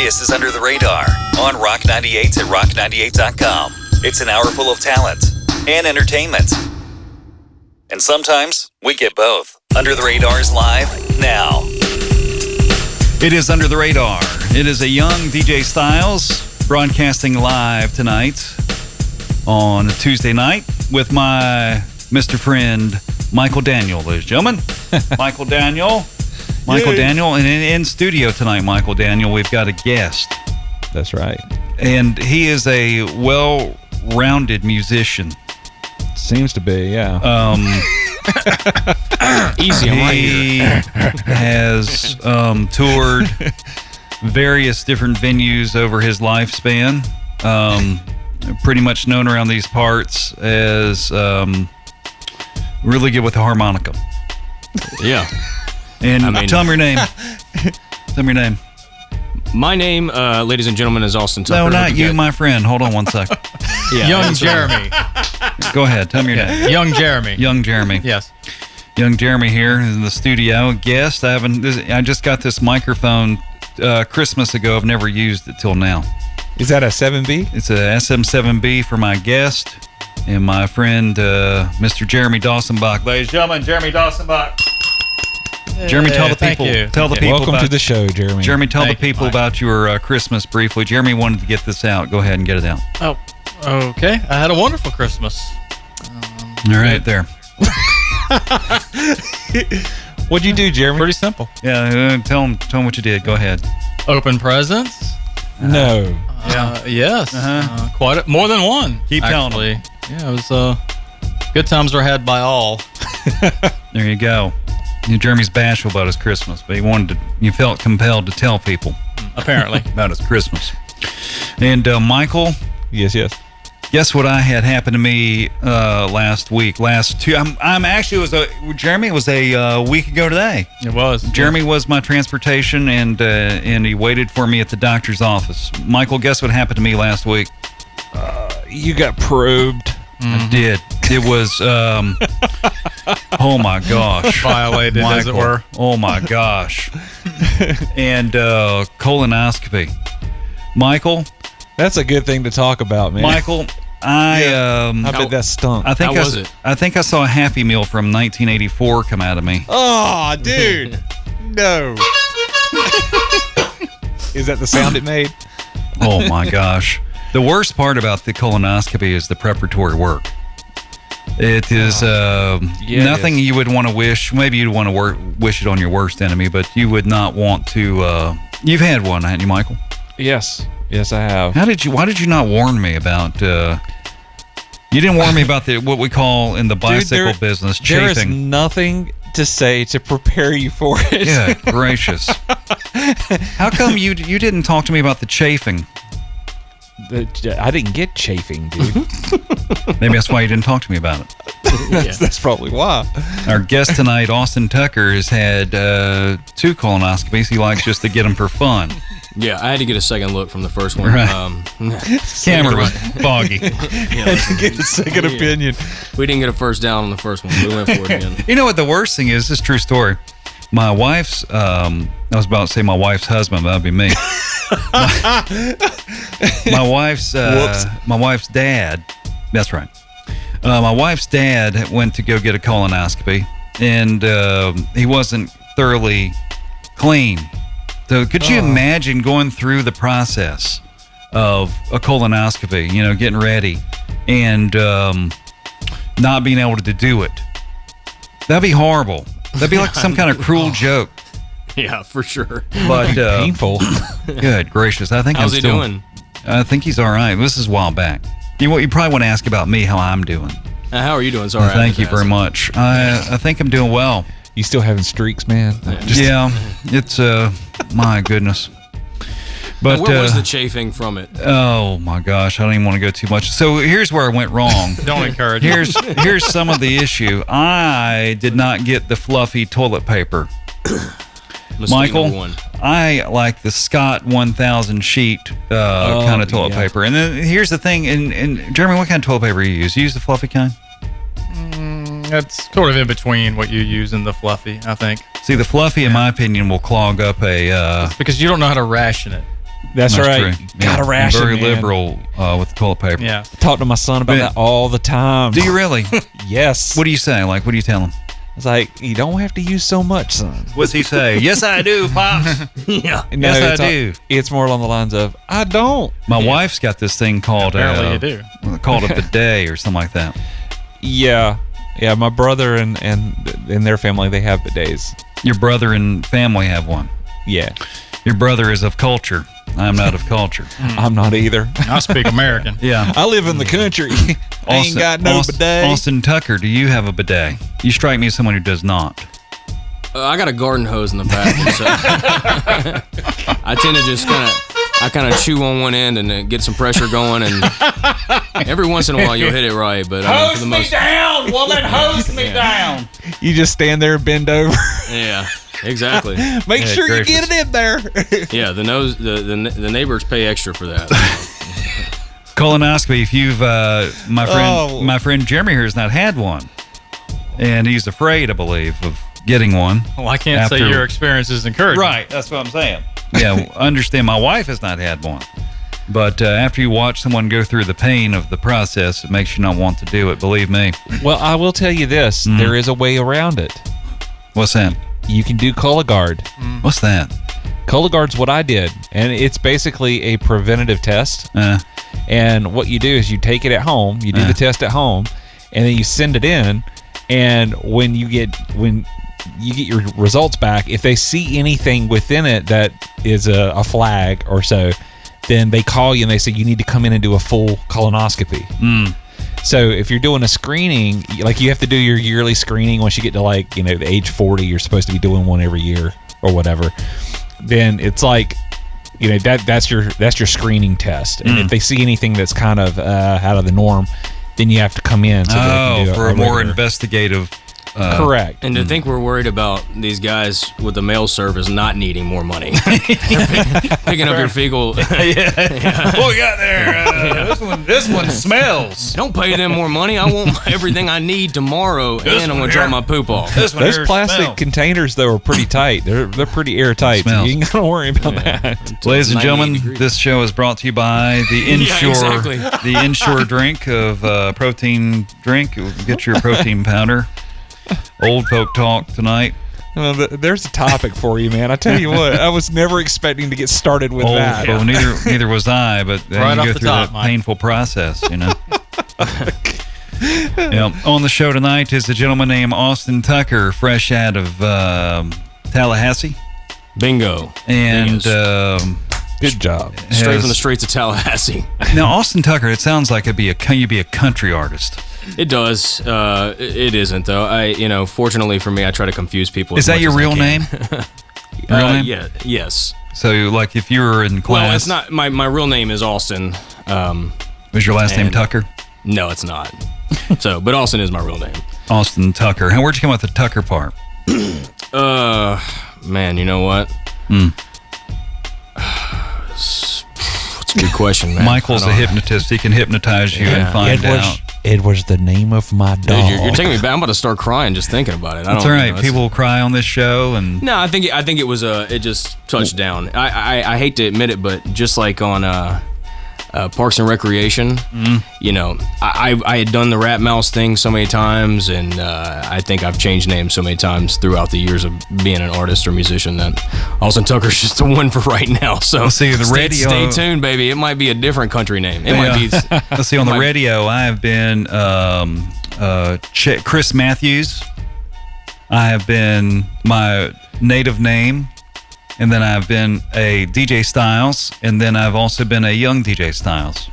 This is Under the Radar on Rock 98 at rock98.com. It's an hour full of talent and entertainment. And sometimes we get both. Under the Radar is live now. It is Under the Radar. It is a young DJ Styles broadcasting live tonight on a Tuesday night with my Mr. friend Michael Daniel, ladies and gentlemen. Michael Daniel. And in studio tonight, Michael Daniel, we've got a guest. That's right. And he is a well-rounded musician. Seems to be, yeah. Easy on He has toured various different venues over his lifespan. Pretty much known around these parts as really good with the harmonica. Yeah. And tell him your name. Tell me your name. My name, ladies and gentlemen, is Austin Tucker. No, not you, my friend. Hold on one sec. Young Jeremy. Go ahead. Tell me your name. Young Jeremy. Young Jeremy. Yes. Young Jeremy here in the studio. Guest. I just got this microphone Christmas ago. I've never used it till now. Is that a 7B? It's a SM7B for my guest and my friend, Mr. Jeremy Dawsonbach. Ladies and gentlemen, Jeremy Dawsonbach. Jeremy, tell the people. Tell the people. Welcome to the show, Jeremy. Jeremy, tell the people about your Christmas briefly. Jeremy wanted to get this out. Go ahead and get it out. Oh, okay. I had a wonderful Christmas. All right, there. What'd you do, Jeremy? Pretty simple. Yeah, tell them what you did. Go ahead. Open presents. No. Yes. More than one. Keep telling them. Yeah, it was good times were had by all. There you go. Jeremy's bashful about his Christmas, but you felt compelled to tell people. Apparently. About his Christmas. And Michael? Yes. Guess what I had happen to me last week? Jeremy was a week ago today. It was. Jeremy was my transportation, and he waited for me at the doctor's office. Michael, guess what happened to me last week? You got probed. I did. It was, oh my gosh. Violated, Michael, as it were. Oh my gosh. And colonoscopy. Michael? That's a good thing to talk about, man. Michael, I bet that stunk. I think How was it? I think I saw a Happy Meal from 1984 come out of me. Oh, dude. No. Is that the sound it made? Oh my gosh. The worst part about the colonoscopy is the preparatory work. It is nothing you would want to wish. Maybe you'd want to wish it on your worst enemy, but you would not want to. You've had one, haven't you, Michael? Yes, I have. Why did you not warn me about? You didn't warn me about what we call in the bicycle business chafing. There is nothing to say to prepare you for it. Yeah, gracious. How come you didn't talk to me about the chafing? I didn't get chafing, dude. Maybe that's why you didn't talk to me about it. That's probably why. Our guest tonight, Austin Tucker, has had 2 colonoscopies. He likes just to get them for fun. Yeah, I had to get a second look from the first one. Right. Camera was foggy. Had to get a second opinion. We didn't get a first down on the first one. We went for it again. You know what the worst thing is? This is a true story. My wife's, I was about to say my wife's husband, but that'd be me. My wife's dad. That's right. My wife's dad went to go get a colonoscopy, and he wasn't thoroughly clean. So could you imagine going through the process of a colonoscopy, getting ready, and not being able to do it? That'd be horrible. That'd be like some kind of cruel joke. Yeah, for sure. But painful. Good gracious. I think How's he doing? I think he's all right. This is a while back. You probably want to ask about me, how I'm doing. How are you doing? Sorry. Thank you very much. I think I'm doing well. You still having streaks, man? Yeah, it's my goodness. But where was the chafing from it? Oh my gosh, I don't even want to go too much. So here's where I went wrong. Don't encourage. Here's some of the issue. I did not get the fluffy toilet paper. Michael, I like the Scott 1000 sheet kind of toilet paper. And then here's the thing, and Jeremy, what kind of toilet paper you use? You use the fluffy kind? That's sort of in between what you use and the fluffy, I think. See, the fluffy, in my opinion, will clog up a... because you don't know how to ration it. That's right. true. Gotta I'm ration, very man. liberal with toilet paper. Yeah. Talk to my son about that all the time. Do you really? Yes. What do you say? Like, what do you tell him? It's like, you don't have to use so much, son. What's he say? Yes, I do, Pops. Yeah. No, Yes, I do. It's more along the lines of, I don't. My wife's got this thing called Apparently you do. called a bidet or something like that. Yeah. Yeah, my brother and their family, they have bidets. Your brother and family have one. Yeah. Your brother is of culture. I'm not of culture. I'm not either. I speak American. Yeah. I live in the country. I ain't got no bidet. Austin Tucker, do you have a bidet? You strike me as someone who does not. I got a garden hose in the back, so I tend to just kind of chew on one end and then get some pressure going, and every once in a while you'll hit it right. But I mean, for the most, down! Well, then hose me down! You just stand there and bend over. yeah, exactly. Make Yeah, sure gracious. you get it in there. Yeah, the neighbors pay extra for that. Colonoscopy. If you've my friend Jeremy here has not had one, and he's afraid, I believe, of getting one. Well, I can't say After- your experience is encouraging. Right, that's what I'm saying. Yeah, I understand. My wife has not had one, but after you watch someone go through the pain of the process, it makes you not want to do it. Believe me. Well, I will tell you this. There is a way around it. What's that? You can do Cologuard. What's that? Cologuard's what I did, and it's basically a preventative test. Uh, And what you do is you take it at home, you do the test at home, and then you send it in. And when you get your results back, if they see anything within it that is a flag or so, then they call you and they say you need to come in and do a full colonoscopy. So if you're doing a screening, like you have to do your yearly screening once you get to the age 40, you're supposed to be doing one every year or whatever. Then it's like, that's your screening test. And if they see anything that's kind of out of the norm, then you have to come in. So they can do for a more regular- investigative. Correct. And to think we're worried about these guys with the mail service not needing more money, picking up your fecal. What we got there? This one smells. Don't pay them more money. I want everything I need tomorrow, and I'm gonna drop my poop off. This one Those here plastic smells. containers, though, are pretty tight. They're pretty airtight. So Smells. you ain't got to worry about that. Ladies and 98 gentlemen, degrees. this show is brought to you by the Inshore, exactly. the Inshore drink of protein drink. Get your protein powder. Old folk talk tonight. Well, there's a topic for you, man. I tell you what, I was never expecting to get started with Old that. folk. Neither was I, but then Right you off go the through top, that Mike. painful process, On the show tonight is a gentleman named Austin Tucker, fresh out of Tallahassee, Bingo. and Good job. Straight from the streets of Tallahassee. now Austin Tucker. It sounds like you'd be a country artist. It does. It isn't though. Fortunately for me, I try to confuse people. Is as that much your as I real can. name? Real name? Yeah. Yes. So, like, if you were in class, Well, it's not. My real name is Austin. was your last name and- Tucker? No, it's not. So, but Austin is my real name. Austin Tucker. Where'd you come up with the Tucker part? Man, you know what? It's a good question, man. Michael's a hypnotist. He can hypnotize you and find out. It was the name of my Dude, dog. you're taking me back. I'm about to start crying just thinking about it. That's all right. People will cry on this show, and No, I think it was it just touched down. I hate to admit it, but just like on Parks and Recreation, I had done the Rat Mouse thing so many times, and I think I've changed names so many times throughout the years of being an artist or musician that Austin Tucker's just the one for right now. So Let's see, the radio- Stay tuned, baby. It might be a different country name. It might be. let's see. On the Mike. radio, I have been Chris Matthews. I have been my native name, and then I've been a DJ Styles, and then I've also been a young DJ Styles.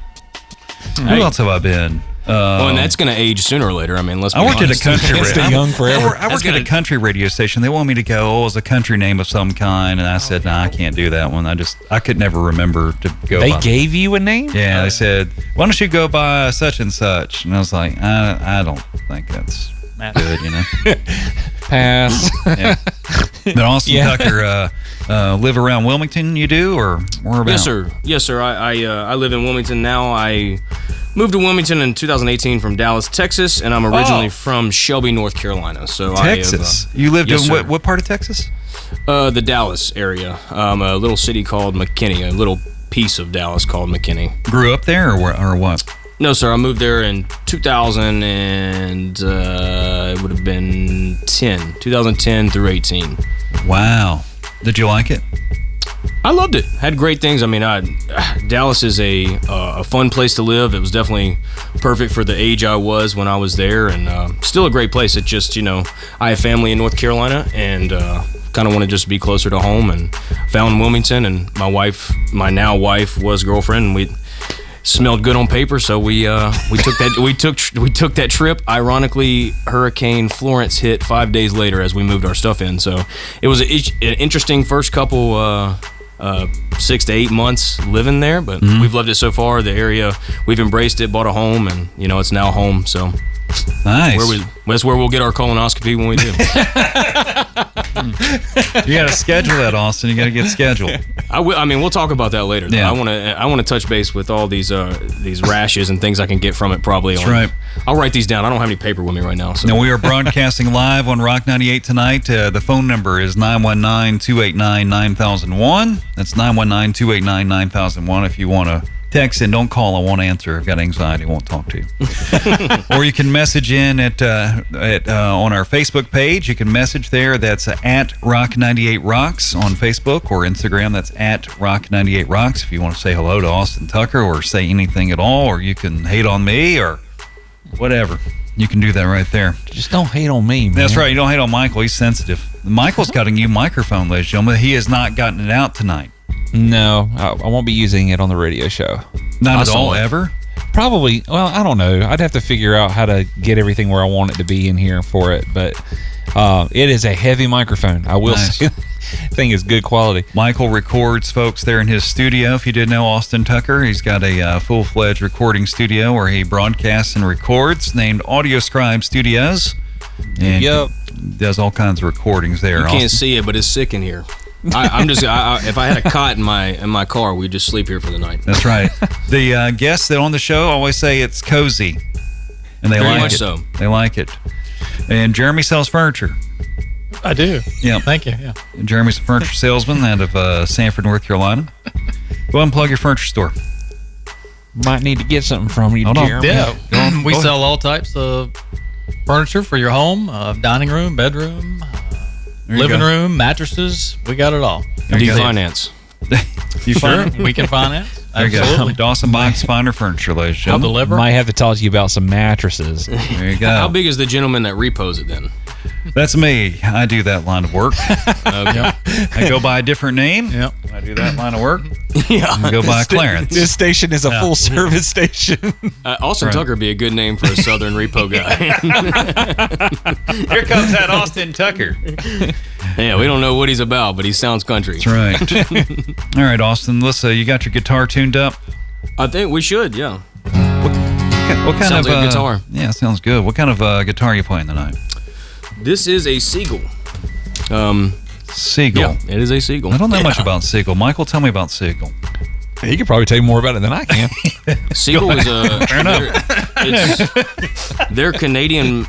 Who else have I been? Well, and that's going to age sooner or later. I mean, let's be I worked at a honest. country Can't stay radio. young forever. I worked at a country radio station. They wanted me to go, it was a country name of some kind, and I said, no, I can't do that one. I could never remember to go They by. gave you a name? Yeah, they said, why don't you go by such and such? And I was like, I don't think that's good, Pass. Yeah. But Austin Yeah. Tucker, live around Wilmington, you do, or whereabouts? Yes, sir. Yes, sir. I live in Wilmington now. I moved to Wilmington in 2018 from Dallas, Texas, and I'm originally from Shelby, North Carolina. So Texas. You lived yes, in sir. what part of Texas? The Dallas area, a little city called McKinney, a little piece of Dallas called McKinney. Grew up there or what? No, sir. I moved there in 2000 and it would have been 2010 through 18. Wow. Did you like it? I loved it. Had great things. I mean, Dallas is a fun place to live. It was definitely perfect for the age I was when I was there, and still a great place. It just, I have family in North Carolina, and kind of want to just be closer to home. And found Wilmington, and my now wife was girlfriend, and we smelled good on paper, so we took that trip. Ironically, Hurricane Florence hit 5 days later as we moved our stuff in. So it was an interesting first couple 6 to 8 months living there, but we've loved it so far. The area, we've embraced it, bought a home, and it's now home. So nice. That's where we'll get our colonoscopy when we do. You got to schedule that, Austin. You got to get scheduled. I mean, we'll talk about that later. Yeah. I want to touch base with all these rashes and things I can get from it. Probably. That's right. I'll write these down. I don't have any paper with me right now. So. Now, we are broadcasting live on Rock 98 tonight. The phone number is 919-289-9001. That's 919-289-9001 if you want to text in. Don't call. I won't answer. I've got anxiety. I won't talk to you. Or you can message in on our Facebook page. You can message there. That's at Rock 98 Rocks on Facebook or Instagram. That's at Rock 98 Rocks. If you want to say hello to Austin Tucker or say anything at all, or you can hate on me or whatever, you can do that right there. Just don't hate on me, man. That's right. You don't hate on Michael. He's sensitive. Michael's got a new microphone, ladies and gentlemen. He has not gotten it out tonight. No, I won't be using it on the radio show. Not at all, ever? Probably. Well, I don't know. I'd have to figure out how to get everything where I want it to be in here for it. But it is a heavy microphone. I will say. Thing is good quality. Michael records, folks, there in his studio. If you didn't know Austin Tucker, he's got a full-fledged recording studio where he broadcasts and records, named Audio Scribe Studios. And does all kinds of recordings there. You can't see it, but it's sick in here. I'm just. If I had a cot in my car, we'd just sleep here for the night. That's right. The guests that on the show always say it's cozy, and they Very like much it. so. They like it. And Jeremy sells furniture. I do. Yeah. Thank you. Yeah. Jeremy's a furniture salesman out of Sanford, North Carolina. Go ahead and plug your furniture store. Might need to get something from you, Hold on. Jeremy. Yeah. We Go sell all types of furniture for your home, dining room, bedroom, There you living go. room, mattresses. We got it all. There Do you you go. finance? You Sure. find We can finance. There you go. Absolutely. Dawson Box Finder Furniture, ladies and I'll gentlemen. deliver. Might have to talk to you about some mattresses. There you go. How big is the gentleman that repos it then? That's me. I do that line of work. Okay. I go by a different name. Yep. I do that line of work. Yeah. I go by Clarence. This station is a full service station. Austin Right. Tucker would be a good name for a Southern repo guy. Here comes that Austin Tucker. Yeah, we don't know what he's about, but he sounds country. That's right. All right, Austin. Listen, you got your guitar tuned up? I think we should, yeah. What kind Sounds of like a guitar. Yeah, sounds good. What kind of guitar are you playing tonight? This is a Seagull. Seagull. Yeah, it is a Seagull. I don't know much about Seagull. Michael, tell me about Seagull. He could probably tell you more about it than I can. Seagull is Fair enough. they're Canadian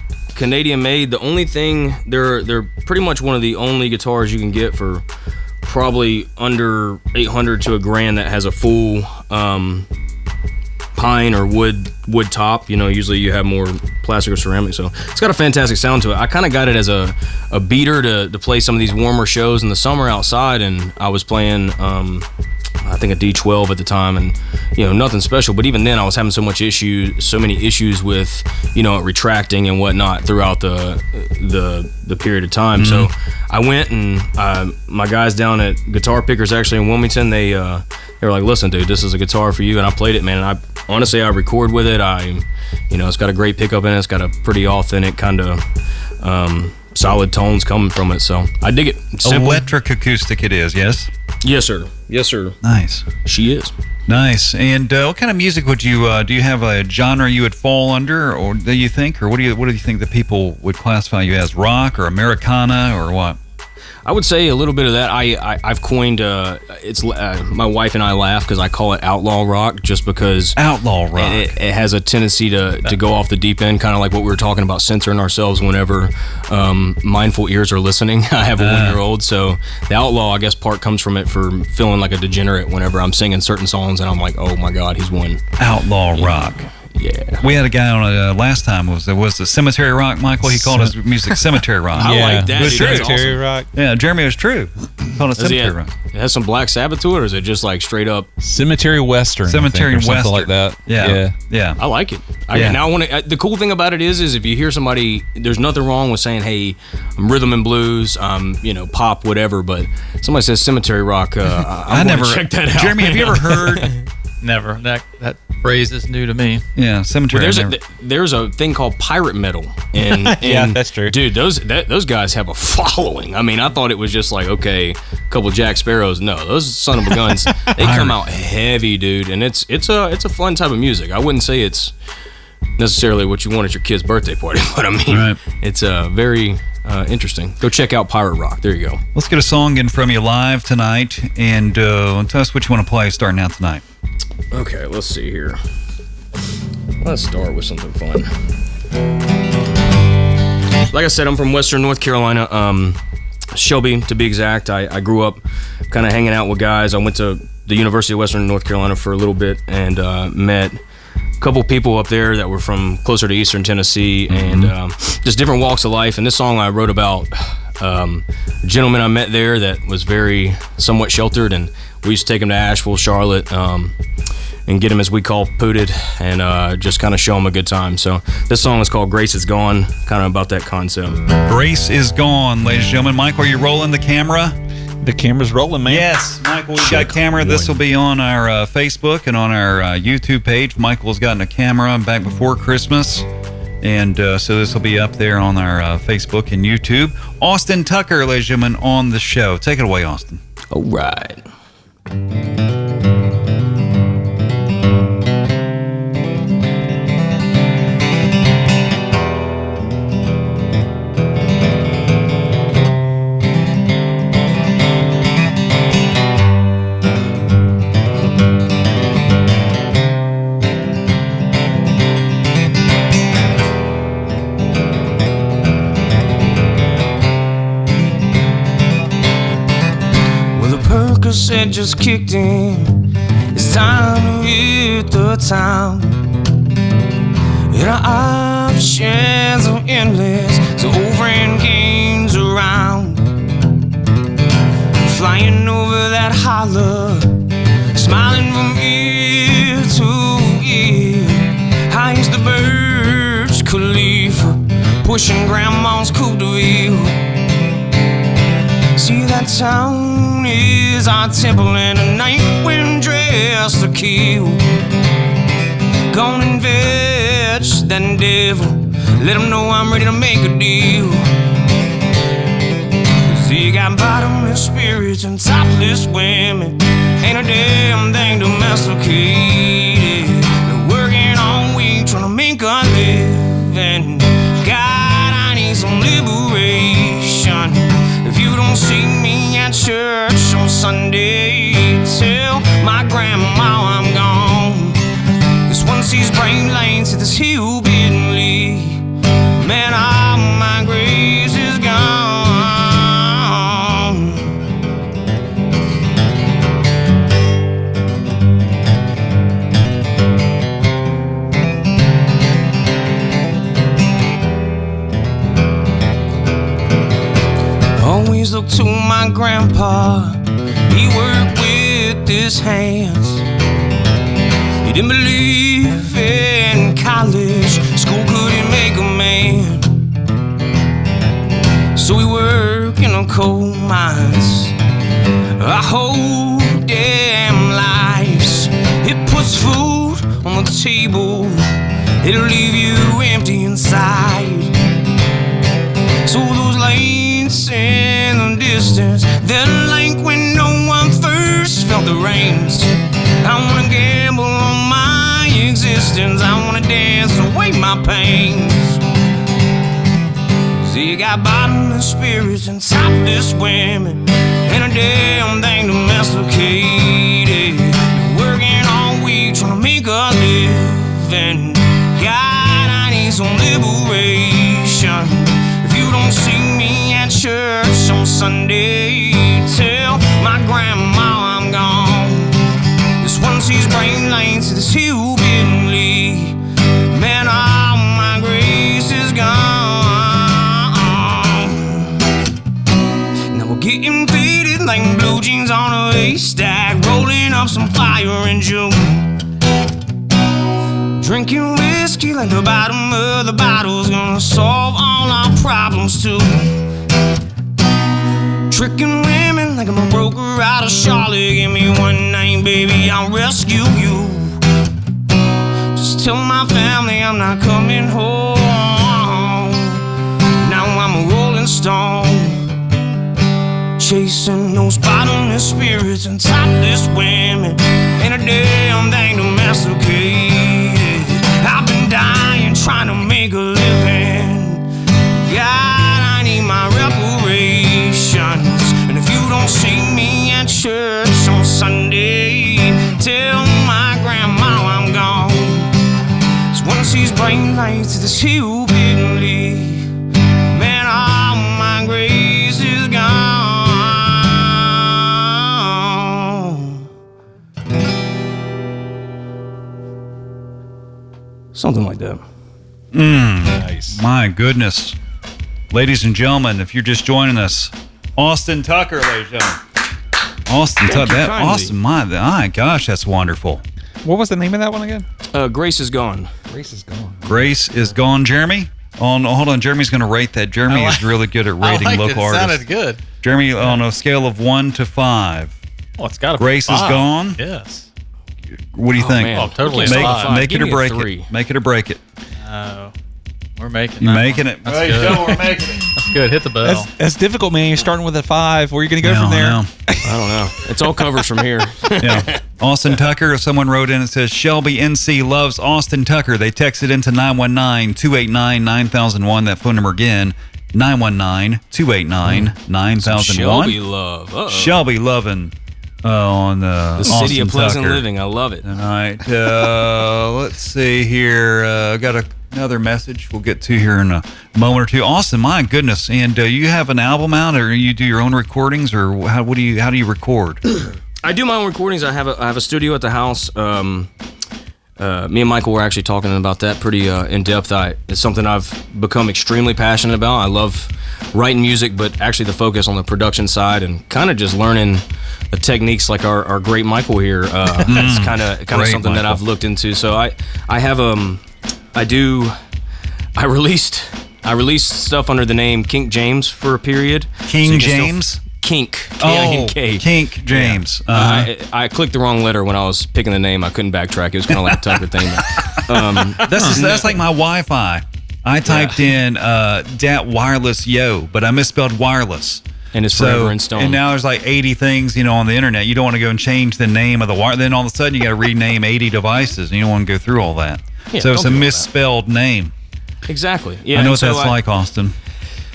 made. The only thing they're pretty much one of the only guitars you can get for probably under $800 to $1,000 that has a full pine or wood top. Usually you have more plastic or ceramic, so it's got a fantastic sound to it. I kind of got it as a beater to play some of these warmer shows in the summer outside, and I was playing I think a D12 at the time, and nothing special, but even then I was having so many issues with it retracting and whatnot throughout the period of time. So I went, and my guys down at Guitar Pickers actually in Wilmington, they were like, listen dude, this is a guitar for you, and I played it, man, and I honestly record with it. It's got a great pickup in it. It's got a pretty authentic kind of solid tones coming from it, so I dig it. It's simple. Electric acoustic it is, yes? Yes sir. Nice. She is. Nice. And what kind of music would you do you have a genre you would fall under, or do you think, or what do you think that people would classify you as, rock or Americana or what? I would say a little bit of that. I've coined it's my wife and I laugh because I call it outlaw rock, just because Outlaw rock. it has a tendency to go off the deep end, kind of like what we were talking about, censoring ourselves whenever mindful ears are listening. I have a 1-year-old, so the outlaw, I guess, part comes from it for feeling like a degenerate whenever I'm singing certain songs and I'm like, oh my God, he's one. Outlaw rock. Yeah. We had a guy on last time was the Cemetery Rock, Michael. He called his music Cemetery Rock. I like that. It was Dude, true. that's awesome. Cemetery rock. Yeah, Jeremy was true. He called it Does he Cemetery have, Rock. it has some Black Sabbath to it, or is it just like straight up? Cemetery Western. Cemetery I think, or something Western. like that. Yeah. I like it. Yeah. Now I want to. The cool thing about it is if you hear somebody, there's nothing wrong with saying, "Hey, I'm rhythm and blues, pop, whatever." But somebody says cemetery rock. I never check that out. Jeremy, have you ever heard? Never. That phrase is new to me. Yeah, cemetery. Well, there's a thing called pirate metal, and Yeah, that's true. Dude, those guys have a following. I mean, I thought it was just like, okay, a couple Jack Sparrows. No, those son of a guns, they come out heavy, dude, and it's a fun type of music. I wouldn't say it's necessarily what you want at your kid's birthday party, but I mean, Right. it's very interesting. Go check out pirate rock. There you go. Let's get a song in from you live tonight, and tell us what you want to play starting out tonight. Okay, let's see here. Let's start with something fun. Like I said, I'm from Western North Carolina, Shelby to be exact. I grew up kind of hanging out with guys. I went to the University of Western North Carolina for a little bit and met a couple people up there that were from closer to Eastern Tennessee, and just different walks of life. And this song I wrote about a gentleman I met there that was very somewhat sheltered, and we used to take him to Asheville, Charlotte, and get him, as we call, pooted, and just kind of show him a good time. So this song is called Grace Is Gone, kind of about that concept. Grace is gone, ladies and gentlemen. Michael, are you rolling the camera? The camera's rolling, man. Yes, Michael, we've Check got camera. This one. will be on our Facebook and on our YouTube page. Michael's gotten a camera back before Christmas, and so this will be up there on our Facebook and YouTube. Austin Tucker, ladies and gentlemen, on the show. Take it away, Austin. All right. Percocet just kicked in. It's time to hit the town. And our options are endless, so old friend games around. Flying over that holler, smiling from ear to ear. High as the Burj Khalifa, pushing grandma's coupe de ville. See, that town is our temple, and a night when dressed to kill. Gonna and fetch that devil, let him know I'm ready to make a deal. 'Cause he got bottomless spirits and topless women, ain't a damn thing domesticated. Been working all week trying to make a living. God, I need some liberation. If you don't see me at church on Sunday, tell my grandma I'm gone. 'Cause once these brain lanes hit this hillbilly, man, all my grace is gone. Always look to my grandpa, he worked with his hands. He didn't believe in college, school couldn't make a man. So he worked in the coal mines. Our whole damn lives, it puts food on the table, it'll leave you empty inside. So those lights in the distance, they're like when no one first felt the rains. I wanna gamble on my existence, I wanna dance away my pains. 'Cause he They got bottomless spirits and topless women, and a damn thing domesticated. They're working all week trying to make a living. God, I need some liberation. If you don't see me at church on Sunday, tell my grandma I'm gone. This one sees brain lines to this hillbilly. Man, all my grace is gone. Now we're getting faded like blue jeans on a haystack, rolling up some fire in June. Drinking whiskey like the bottom of the bottle's gonna solve all our problems too. Tricking women like I'm a broker out of Charlotte. Give me one name, baby, I'll rescue you. Just tell my family I'm not coming home. Now I'm a rolling stone, chasing those bottomless spirits and topless women, and a damn thing domesticated. I've been dying trying to make a living. God, I need my reparations. And if you don't see me at church on Sunday, tell my grandma I'm gone. 'Cause once these brain lights to this hillbilly, man, all my grace is gone. Something like that. Nice. My goodness. Ladies and gentlemen, if you're just joining us, Austin Tucker, ladies and gentlemen. Austin Tucker. That kindly. Austin, my gosh, that's wonderful. What was the name of that one again? Grace is gone. Grace is gone. Grace is gone, Jeremy. Hold on, Jeremy's going to rate that. Jeremy is really good at rating local it. It artists. sounded good. Jeremy, on a scale of 1 to 5, Oh, it's got to Grace be is 5. gone? Yes. what do you think? Man. Oh, totally. We can't Make, stop at 5. make it Give or me a break 3. it. Make it or break it. We're making You that making one. it? That's Well, good. we're making it. That's good. Hit the bell. That's difficult, man. You're starting with a 5. Where are you going to go from there? I don't know. It's all covers from here. Yeah. Austin Tucker, someone wrote in and says, Shelby NC loves Austin Tucker. They texted into 919-289-9001. That phone number again, 919-289-9001. Shelby love. Uh-oh. Shelby loving on The Austin city of pleasant Tucker. living. I love it. All right. Let's see here. I got another message we'll get to here in a moment or two. Austin, my goodness. And you have an album out, or you do your own recordings, or how do you record? I do my own recordings. I have a studio at the house. Me and Michael were actually talking about that pretty in depth. It's something I've become extremely passionate about. I love writing music, but actually the focus on the production side and kind of just learning the techniques like our great Michael here. It's kind of something that Michael. I've looked into. So I released stuff under the name Kink James for a period. King So you can still- James? Kink. Oh, K-I-N-K. Kink James. I clicked the wrong letter when I was picking the name. I couldn't backtrack. It was kind of like a Tucker thing. But, That's like my Wi-Fi. I typed in dat wireless yo, but I misspelled wireless. and it's forever in stone. And now there's like 80 things, on the internet. You don't want to go and change the name of the wire. Then all of a sudden you got to rename 80 devices, and you don't want to go through all that. Yeah, so it's don't a do all that. misspelled name. Exactly. Yeah. I know and what so that's like, Austin.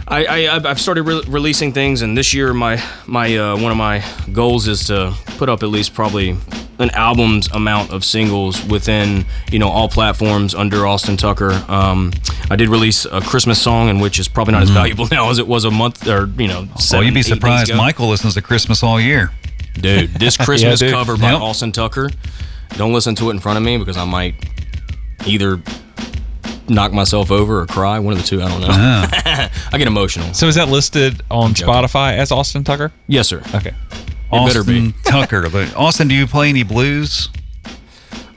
I've started releasing things, and this year my one of my goals is to put up at least probably an album's amount of singles within all platforms under Austin Tucker. I did release a Christmas song, and which is probably not as valuable now as it was a month or 7, You'd be 8 days surprised. ago. Michael listens to Christmas all year. Dude, this Christmas dude. cover by Yep. Austin Tucker. Don't listen to it in front of me because I might either knock myself over or cry. One of the two. I don't know. I get emotional. So is that listed on joking. Spotify as Austin Tucker? Yes, sir. Okay. better be. Austin Tucker. But Austin, do you play any blues?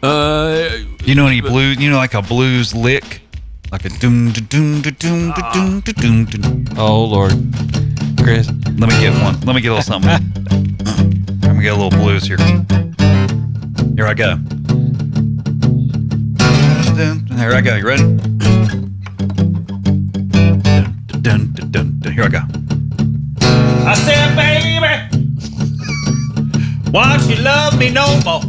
Uh, You know any blues? Like a blues lick? Like a doom da doom da doom da doom da doom da doom. Oh, Lord. Chris. Let me get one. Let me get a little something. Let me get a little blues here. Here I go. Here I go. You ready? Dun, dun, dun, dun. Here I go. I said, baby, why don't you love me no more?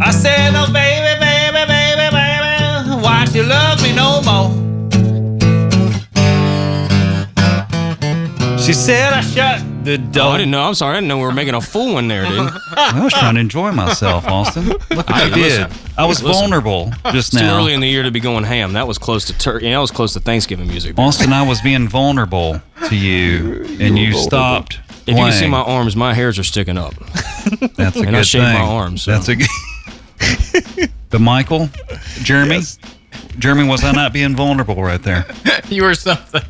I said, oh, baby, baby, baby, baby, why don't you love me no more? She said I shot the Oh, dog. I didn't know. I'm sorry. I didn't know we were making a full one there, dude. I was trying to enjoy myself, Austin. Look what I did. Listen. I was vulnerable just It's too now. early in the year to be going ham. That was close to that was close to Thanksgiving music. Austin, I was being vulnerable to you, and you stopped If you can see playing. my arms, my hairs are sticking up. That's a and good I shaved thing. my arms, so. That's a good. But Michael, Jeremy, Jeremy, was I not being vulnerable right there? You were something.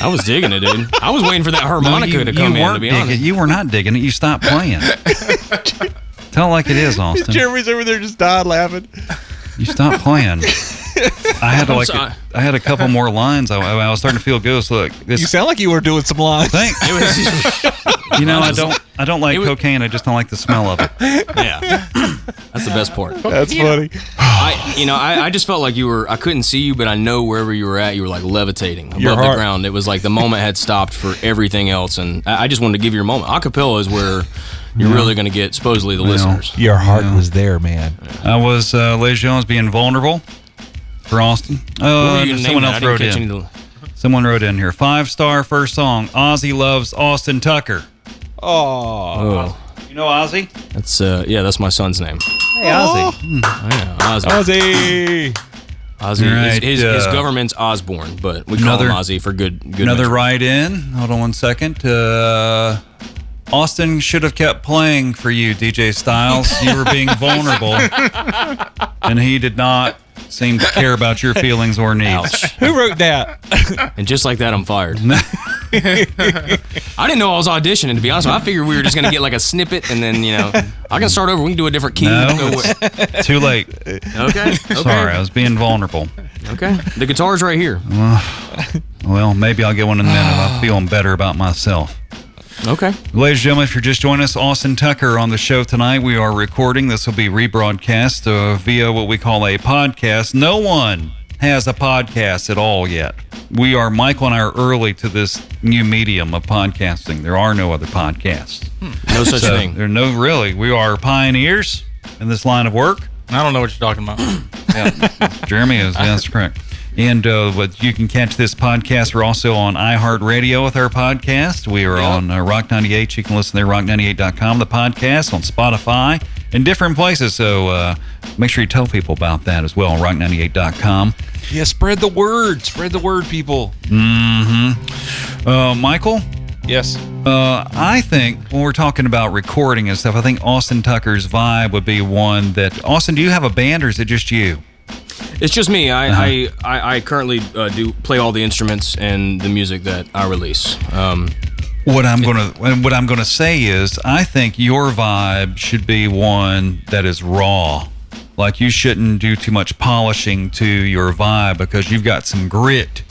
I was digging it, dude. I was waiting for that harmonica to come in, to weren't be digging honest. it. You were not digging it. You stopped playing. Tell it like it is, Austin. Jeremy's over there just died laughing. You stopped playing. I had to I'm like. sorry. I had a couple more lines. I was starting to feel good. So look, this. You sound like you were doing some lines. Thanks. It was, You know, I don't like It was- cocaine. I just don't like the smell of it. yeah, that's the best part. That's funny. I just felt like you were. I couldn't see you, but I know wherever you were at, you were like levitating above Your the heart- ground. It was like the moment had stopped for everything else, and I just wanted to give you your moment. Acapella is where you're really going to get supposedly the listeners. Your heart was there, man. I was, ladies and gentlemen, being vulnerable for Austin. What were you gonna Someone name else that? I wrote didn't catch in. any of Someone wrote in here. 5-star first song. Ozzy loves Austin Tucker. Oh, You know Ozzy? That's that's my son's name. Hey, Ozzy. Yeah, Ozzy. Ozzy. Ozzy. Right, His government's Osborne, but we call him another- Ozzy for good. Another measure. write in. Hold on one second. Austin should have kept playing for you, DJ Styles. You were being vulnerable, and he did not seem to care about your feelings or needs. Who wrote that? And just like that, I'm fired. I didn't know I was auditioning, to be honest with you. I figured we were just going to get like a snippet and then, I can start over. We can do a different key. No, Go with- too late. okay. Sorry, I was being vulnerable. Okay. The guitar's right here. Well, maybe I'll get one in a minute. I'm feeling better about myself. Okay. Ladies and gentlemen, if you're just joining us, Austin Tucker on the show tonight. We are recording. This will be rebroadcast via what we call a podcast. No one has a podcast at all yet. Michael and I are early to this new medium of podcasting. There are no other podcasts. No such thing. There are no, really. We are pioneers in this line of work. I don't know what you're talking about. Yeah, Jeremy is. That's correct. And but you can catch this podcast. We're also on iHeartRadio with our podcast. We are on Rock 98. You can listen there, rock98.com, the podcast, on Spotify, in different places. So make sure you tell people about that as well on rock98.com. Yeah, spread the word. Spread the word, people. Michael, Yes. I think when we're talking about recording and stuff, I think Austin Tucker's vibe would be one that... Austin, do you have a band or is it just you? It's just me. I currently do play all the instruments and the music that I release. What I'm gonna say is, I think your vibe should be one that is raw. Like, you shouldn't do too much polishing to your vibe because you've got some grit.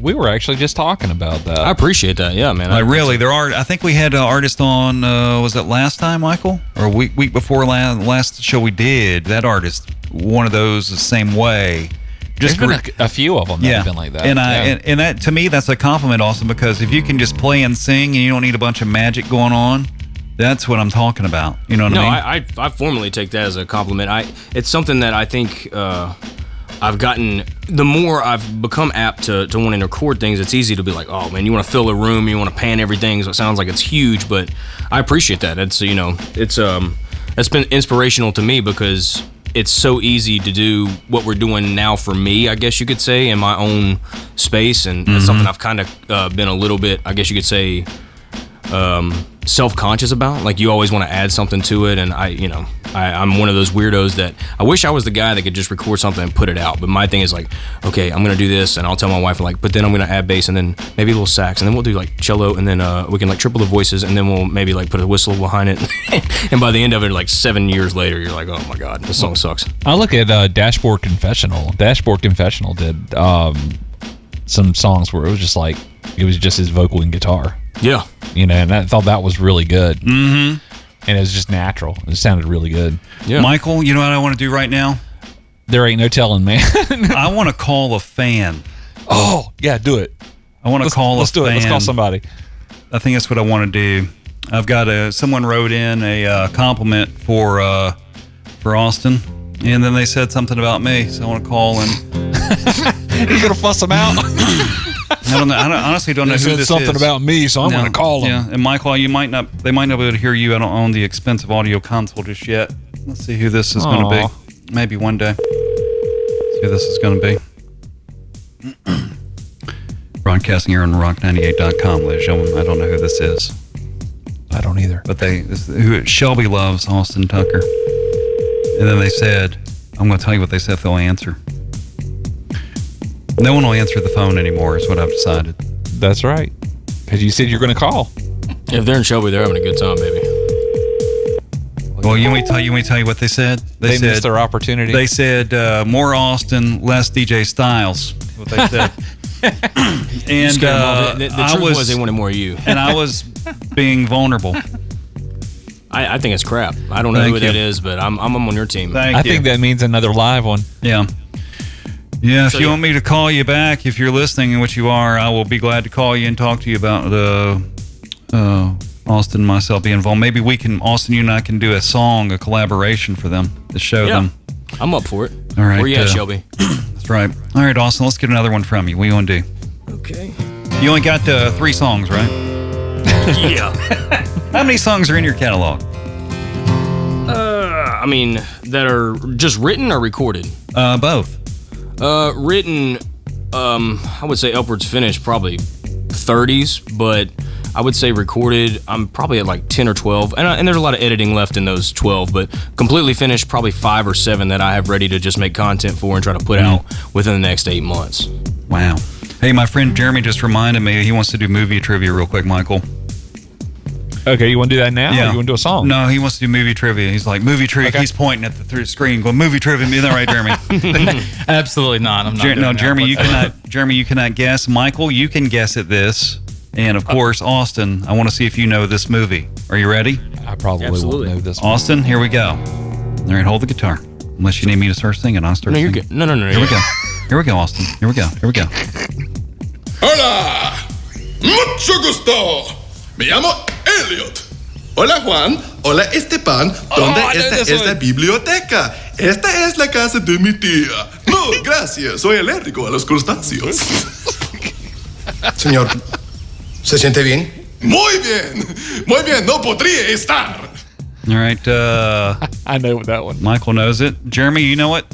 We were actually just talking about that. I appreciate that. Yeah, man. Like, really, there are. I think we had an artist on. Was it last time, Michael, or week before last show we did? That artist, one of those, the same way. There's been a few of them that have been like that. And Yeah. and that, to me, that's a compliment, Austin, because if you can just play and sing and you don't need a bunch of magic going on, that's what I'm talking about. You know what I mean? I formally take that as a compliment. It's something that I think I've gotten. The more I've become apt to wanting to record things, it's easy to be like, oh man, you want to fill a room, you want to pan everything, so it sounds like it's huge. But I appreciate that. It's it's been inspirational to me because it's so easy to do what we're doing now for me, I guess you could say, in my own space, and it's something I've kind of been a little bit, I guess you could say, self-conscious about. Like, you always want to add something to it, and I'm one of those weirdos that I wish I was the guy that could just record something and put it out. But my thing is like, okay, I'm gonna do this, and I'll tell my wife like, but then I'm gonna add bass, and then maybe a little sax, and then we'll do like cello, and then we can like triple the voices, and then we'll maybe like put a whistle behind it. And by the end of it, like 7 years later, you're like, oh my god, this song sucks. I look at Dashboard Confessional. Dashboard Confessional did some songs where it was just his vocal and guitar. Yeah. And I thought that was really good. Mm-hmm. And it was just natural. It sounded really good. Yeah. Michael, you know what I want to do right now? There ain't no telling, man. I want to call a fan. Oh, yeah, do it. I want to call Let's a do fan. it. Let's call somebody. I think that's what I want to do. I've got someone wrote in a compliment for Austin, and then they said something about me, so I want to call and You're going to fuss them out? I don't know. I honestly don't know They who said this something is. about me, so I'm No, going to call them. Yeah, and Michael, they might not be able to hear you on the expensive audio console just yet. Let's see who this is going to Aw. be. Maybe one day. See who this is going to be. Broadcasting here on rock98.com, ladies and gentlemen. I don't know who this is, I don't either. but Shelby loves Austin Tucker. And then they said, I'm going to tell you what they said if they'll answer. No one will answer the phone anymore, is what I've decided. That's right. Because you said you're going to call. If they're in Shelby, they're having a good time, baby. Well, you want me to tell you what they said? They said missed their opportunity. They said more Austin, less DJ Styles. What they said. And Just get 'em all. The truth was they wanted more of you. and I was being vulnerable. I think it's crap. I don't know Thank who you. that is, but I'm on your team. Thank I you. think that means another live one. Yeah. Yeah, if So, you yeah. want me to call you back, if you're listening, which you are, I will be glad to call you and talk to you about Austin and myself being involved. Maybe Austin, you and I can do a song, a collaboration for them to show Yeah. them. I'm up for it. All right, Where you at, Shelby? That's right. All right, Austin, let's get another one from you. What do you want to do? Okay. You only got 3 songs, right? Yeah. How many songs are in your catalog? I mean, that are just written or recorded? Both. Written, I would say upwards finished, probably 30s, but I would say recorded, I'm probably at like 10 or 12. And there's a lot of editing left in those 12, but completely finished, probably 5 or 7 that I have ready to just make content for and try to put out within the next 8 months. Wow. Hey, my friend Jeremy just reminded me he wants to do movie trivia real quick, Michael. Okay, you want to do that now? Or you want to do a song? No, he wants to do movie trivia. He's like, movie trivia. Okay. He's pointing at through the screen going, movie trivia. Isn't that right, Jeremy? Absolutely not. I'm not. doing that Jeremy, you whatsoever. cannot. Jeremy, you cannot guess. Michael, you can guess at this. And of course, Austin, I want to see if you know this movie. Are you ready? I probably Absolutely. won't know this one. Austin, here we go. All right, hold the guitar. Unless you need me to start singing, I'll start No, singing. you're good. No. Here we go. Here we go, Austin. Here we go. Here we go. Hola, mucho gusto. Me llamo Elliot. Hola Juan, hola Esteban. ¿Dónde I know esta this es one. la biblioteca? Esta es la casa de mi tía. No, gracias, soy alérgico a los crustáceos. Señor, ¿se siente bien? Muy bien, no podría estar. All right. I know that one. Michael knows it. Jeremy, you know it?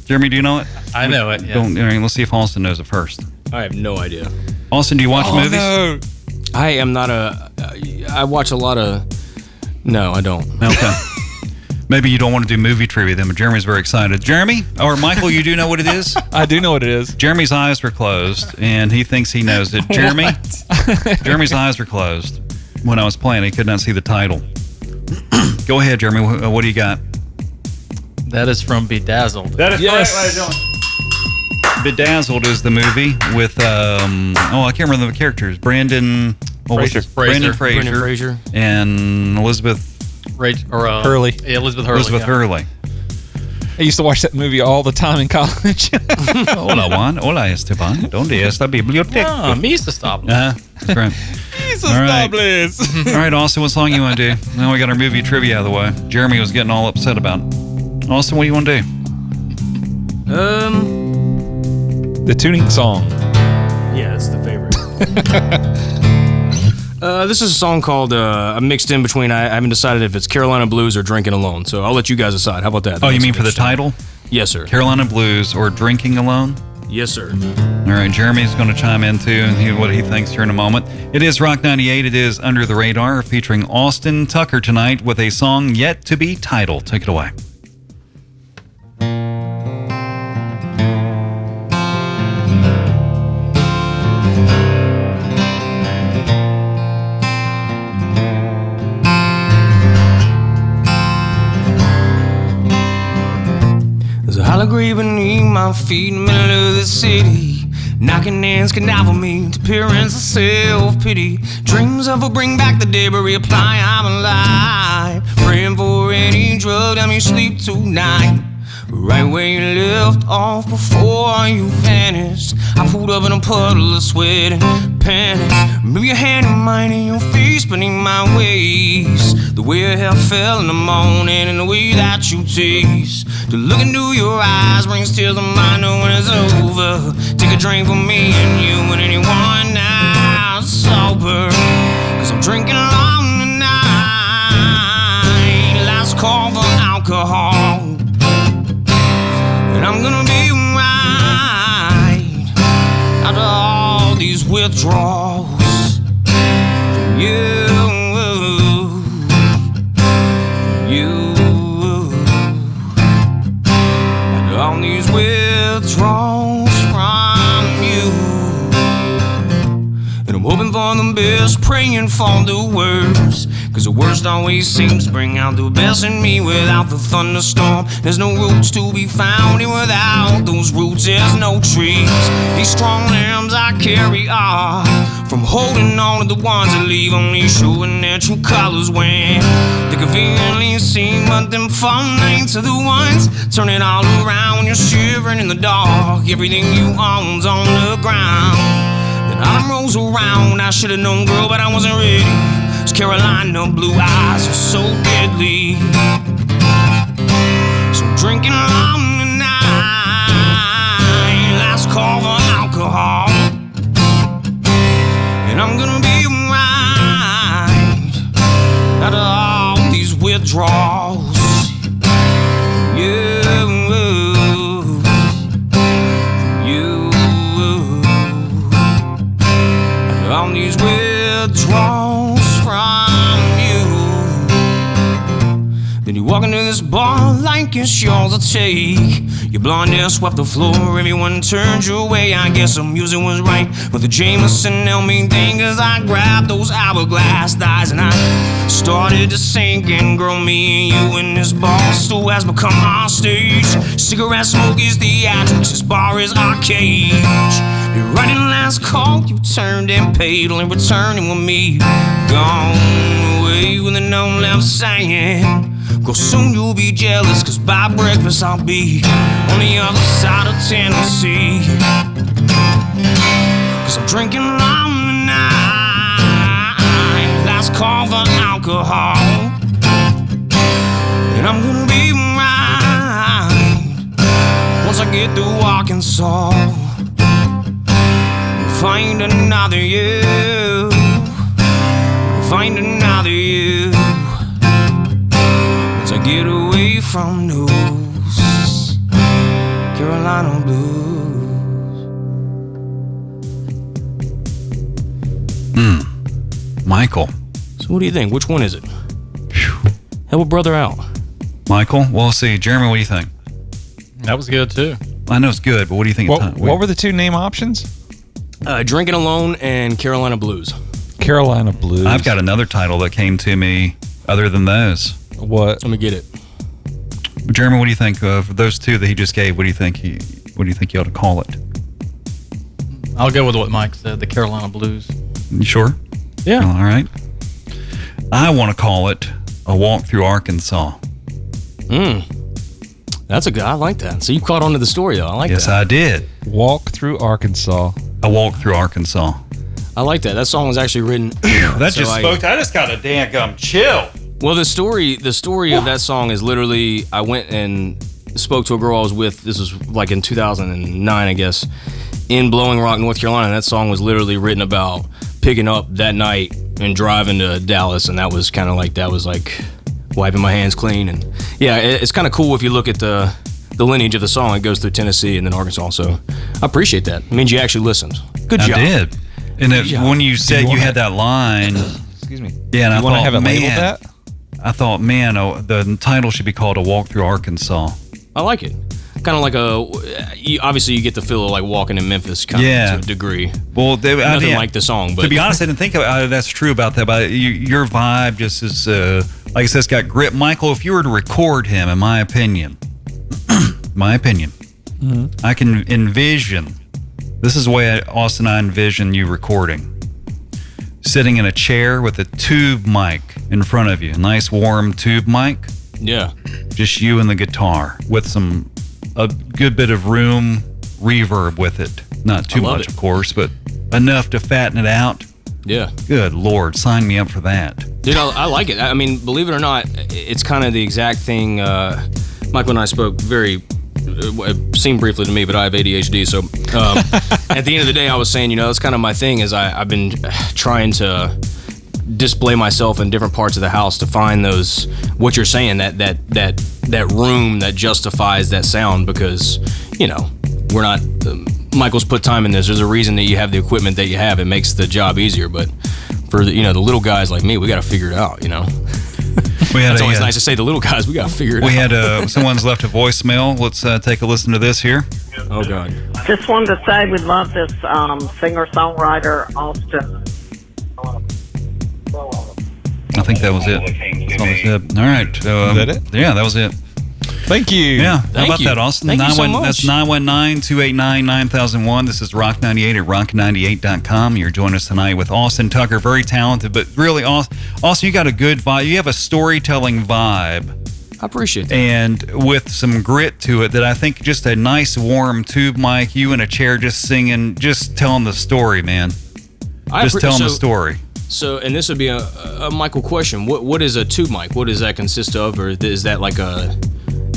Jeremy, do you know it? I know it. Yes. All right, let's see if Austin knows it first. I have no idea. Austin, do you watch movies? No. I am not I watch a lot of. No, I don't. Okay. Maybe you don't want to do movie trivia then, but Jeremy's very excited. Jeremy, or Michael, you do know what it is? I do know what it is. Jeremy's eyes were closed, and he thinks he knows it. Jeremy? Jeremy's eyes were closed. When I was playing, he could not see the title. Go ahead, Jeremy. What do you got? That is from Bedazzled. That is Yes. correct, ladies and gentlemen. Bedazzled is the movie with, I can't remember the characters. Brandon Fraser. Brandon Brendan Fraser. Fraser. And Elizabeth Hurley. Yeah, Elizabeth Hurley. Elizabeth yeah. Hurley. I used to watch that movie all the time in college. Hola, Juan. Hola, Esteban. ¿Dónde está la biblioteca? Oh, me used to stop. That's right. Jesus, All right. please. All right, Austin, what song you want to do? Now we got our movie trivia out of the way. Jeremy was getting all upset about it. Austin, what do you want to do? The tuning song. Yeah, that's the favorite. This is a song called a mixed in between. I haven't decided if it's Carolina Blues or Drinking Alone, so I'll let you guys decide. How about that? Oh, you That's mean for the interesting. title? Yes, sir. Carolina Blues or Drinking Alone? Yes, sir. All right, Jeremy's going to chime in too and hear what he thinks here in a moment. It is Rock 98. It is Under the Radar featuring Austin Tucker tonight with a song yet to be titled. Take it away. There's a hollow grave beneath my feet in the middle of the city. Knocking hands conniving me to appearance of self-pity. Dreams of a bring back the day, but reapply I'm alive. Praying for any drug that me sleep tonight. Right where you left off before you vanished. I pulled up in a puddle of sweat and panic. Move your hand in mine and your face beneath my waist. The way your hair fell in the morning and the way that you taste. To look into your eyes brings tears to mine when it's over. Take a drink for me and you and anyone now sober. Cause I'm drinking alone tonight. Last call for alcohol. And I'm gonna be right after all these withdrawals from you. After all these withdrawals from you. And I'm hoping for the best, praying for the worst. Cause the worst always seems to bring out the best in me. Without the thunderstorm, there's no roots to be found. And without those roots, there's no trees. These strong limbs I carry are from holding on to the ones that leave only showing their true colors when they conveniently seem. But them fun names are the ones turning all around when you're shivering in the dark. Everything you own's on the ground. Then autumn rolls around. I should've known, girl, but I wasn't ready. Carolina blue eyes are so deadly. So I'm drinking alone tonight. Last call for alcohol. And I'm gonna be right out of all these withdrawals. You out of all these withdrawals. Then you walk into this bar like it's yours to take. Your blonde hair swept the floor, everyone turned your way. I guess the music was right, but the Jameson held me thing. Cause I grabbed those hourglass thighs and I started to sink. And girl, me and you in this bar still has become our stage. Cigarette smoke is theatrics, this bar is our cage. You're running last call, you turned and paid, only returning with me. Gone away with no left saying. Go soon you'll be jealous, cause by breakfast I'll be on the other side of Tennessee. Cause I'm drinking alone tonight. Last call for alcohol. And I'm gonna be right once I get through Arkansas. Find another you. Find another you. To get away from those Carolina blues. Michael. So what do you think? Which one is it? Help a brother out. Michael? Well, see, Jeremy, what do you think? That was good too. I know it's good, but what do you think? What were the two name options? Drinking Alone and Carolina Blues. Carolina Blues. I've got another title that came to me other than those. What? Let me get it. Jeremy, what do you think of those two that he just gave? What do you think you ought to call it? I'll go with what Mike said, the Carolina Blues. You sure? Yeah. All right. I want to call it A Walk Through Arkansas. That's a good. I like that. So you caught on to the story though. I like that. Yes, I did. Walk Through Arkansas. A Walk Through Arkansas. I like that. That song was actually written. That just spoke. I just got a damn gum chill. Well, the story of that song is literally, I went and spoke to a girl I was with. This was like in 2009, I guess, in Blowing Rock, North Carolina. And that song was literally written about picking up that night and driving to Dallas, and that was kind of like, that was like wiping my hands clean. And yeah, it's kind of cool if you look at the lineage of the song. It goes through Tennessee and then Arkansas. So I appreciate that. It means you actually listened. Good job. I did. And when you said you had that line, excuse me. Yeah, and I want to have it man, labeled that? I thought, man, the title should be called A Walk Through Arkansas. I like it. Kind of like obviously you get the feel of like walking in Memphis kind of to a degree. Well, nothing like the song, but to be honest, I didn't think that's true about that. But your vibe just is, like I said, it's got grip. Michael, if you were to record him, in my opinion, I can envision. This is the way Austin and I envision you recording. Sitting in a chair with a tube mic in front of you, a nice warm tube mic. Yeah. Just you and the guitar with a good bit of room reverb with it. Not too much, of course, but enough to fatten it out. Yeah. Good Lord, sign me up for that. Dude, I like it. I mean, believe it or not, it's kind of the exact thing. Michael and I spoke it seemed briefly to me, but I have ADHD. So at the end of the day, I was saying, that's kind of my thing is I've been trying to display myself in different parts of the house to find those, what you're saying, that room that justifies that sound, because, we're not, Michael's put time in this. There's a reason that you have the equipment that you have. It makes the job easier, but for the little guys like me, we got to figure it out, It's always nice to say the little guys, we got to figure it out. We had, someone's left a voicemail. Let's take a listen to this here. Oh, God. Just wanted to say we love this singer-songwriter, Austin. I think that was it. All right. So, Is that it? Yeah, that was it. Thank you. Yeah. How Thank about you. that, Austin? Thank you so much. That's 919-289-9001. This is Rock 98 at rock98.com. You're joining us tonight with Austin Tucker. Very talented, but really, Austin, you got a good vibe. You have a storytelling vibe. I appreciate that. And with some grit to it that I think just a nice warm tube mic, you in a chair just singing, just telling the story, man. Just telling the story. So, and this would be a Michael question. What is a tube mic? What does that consist of? Or is that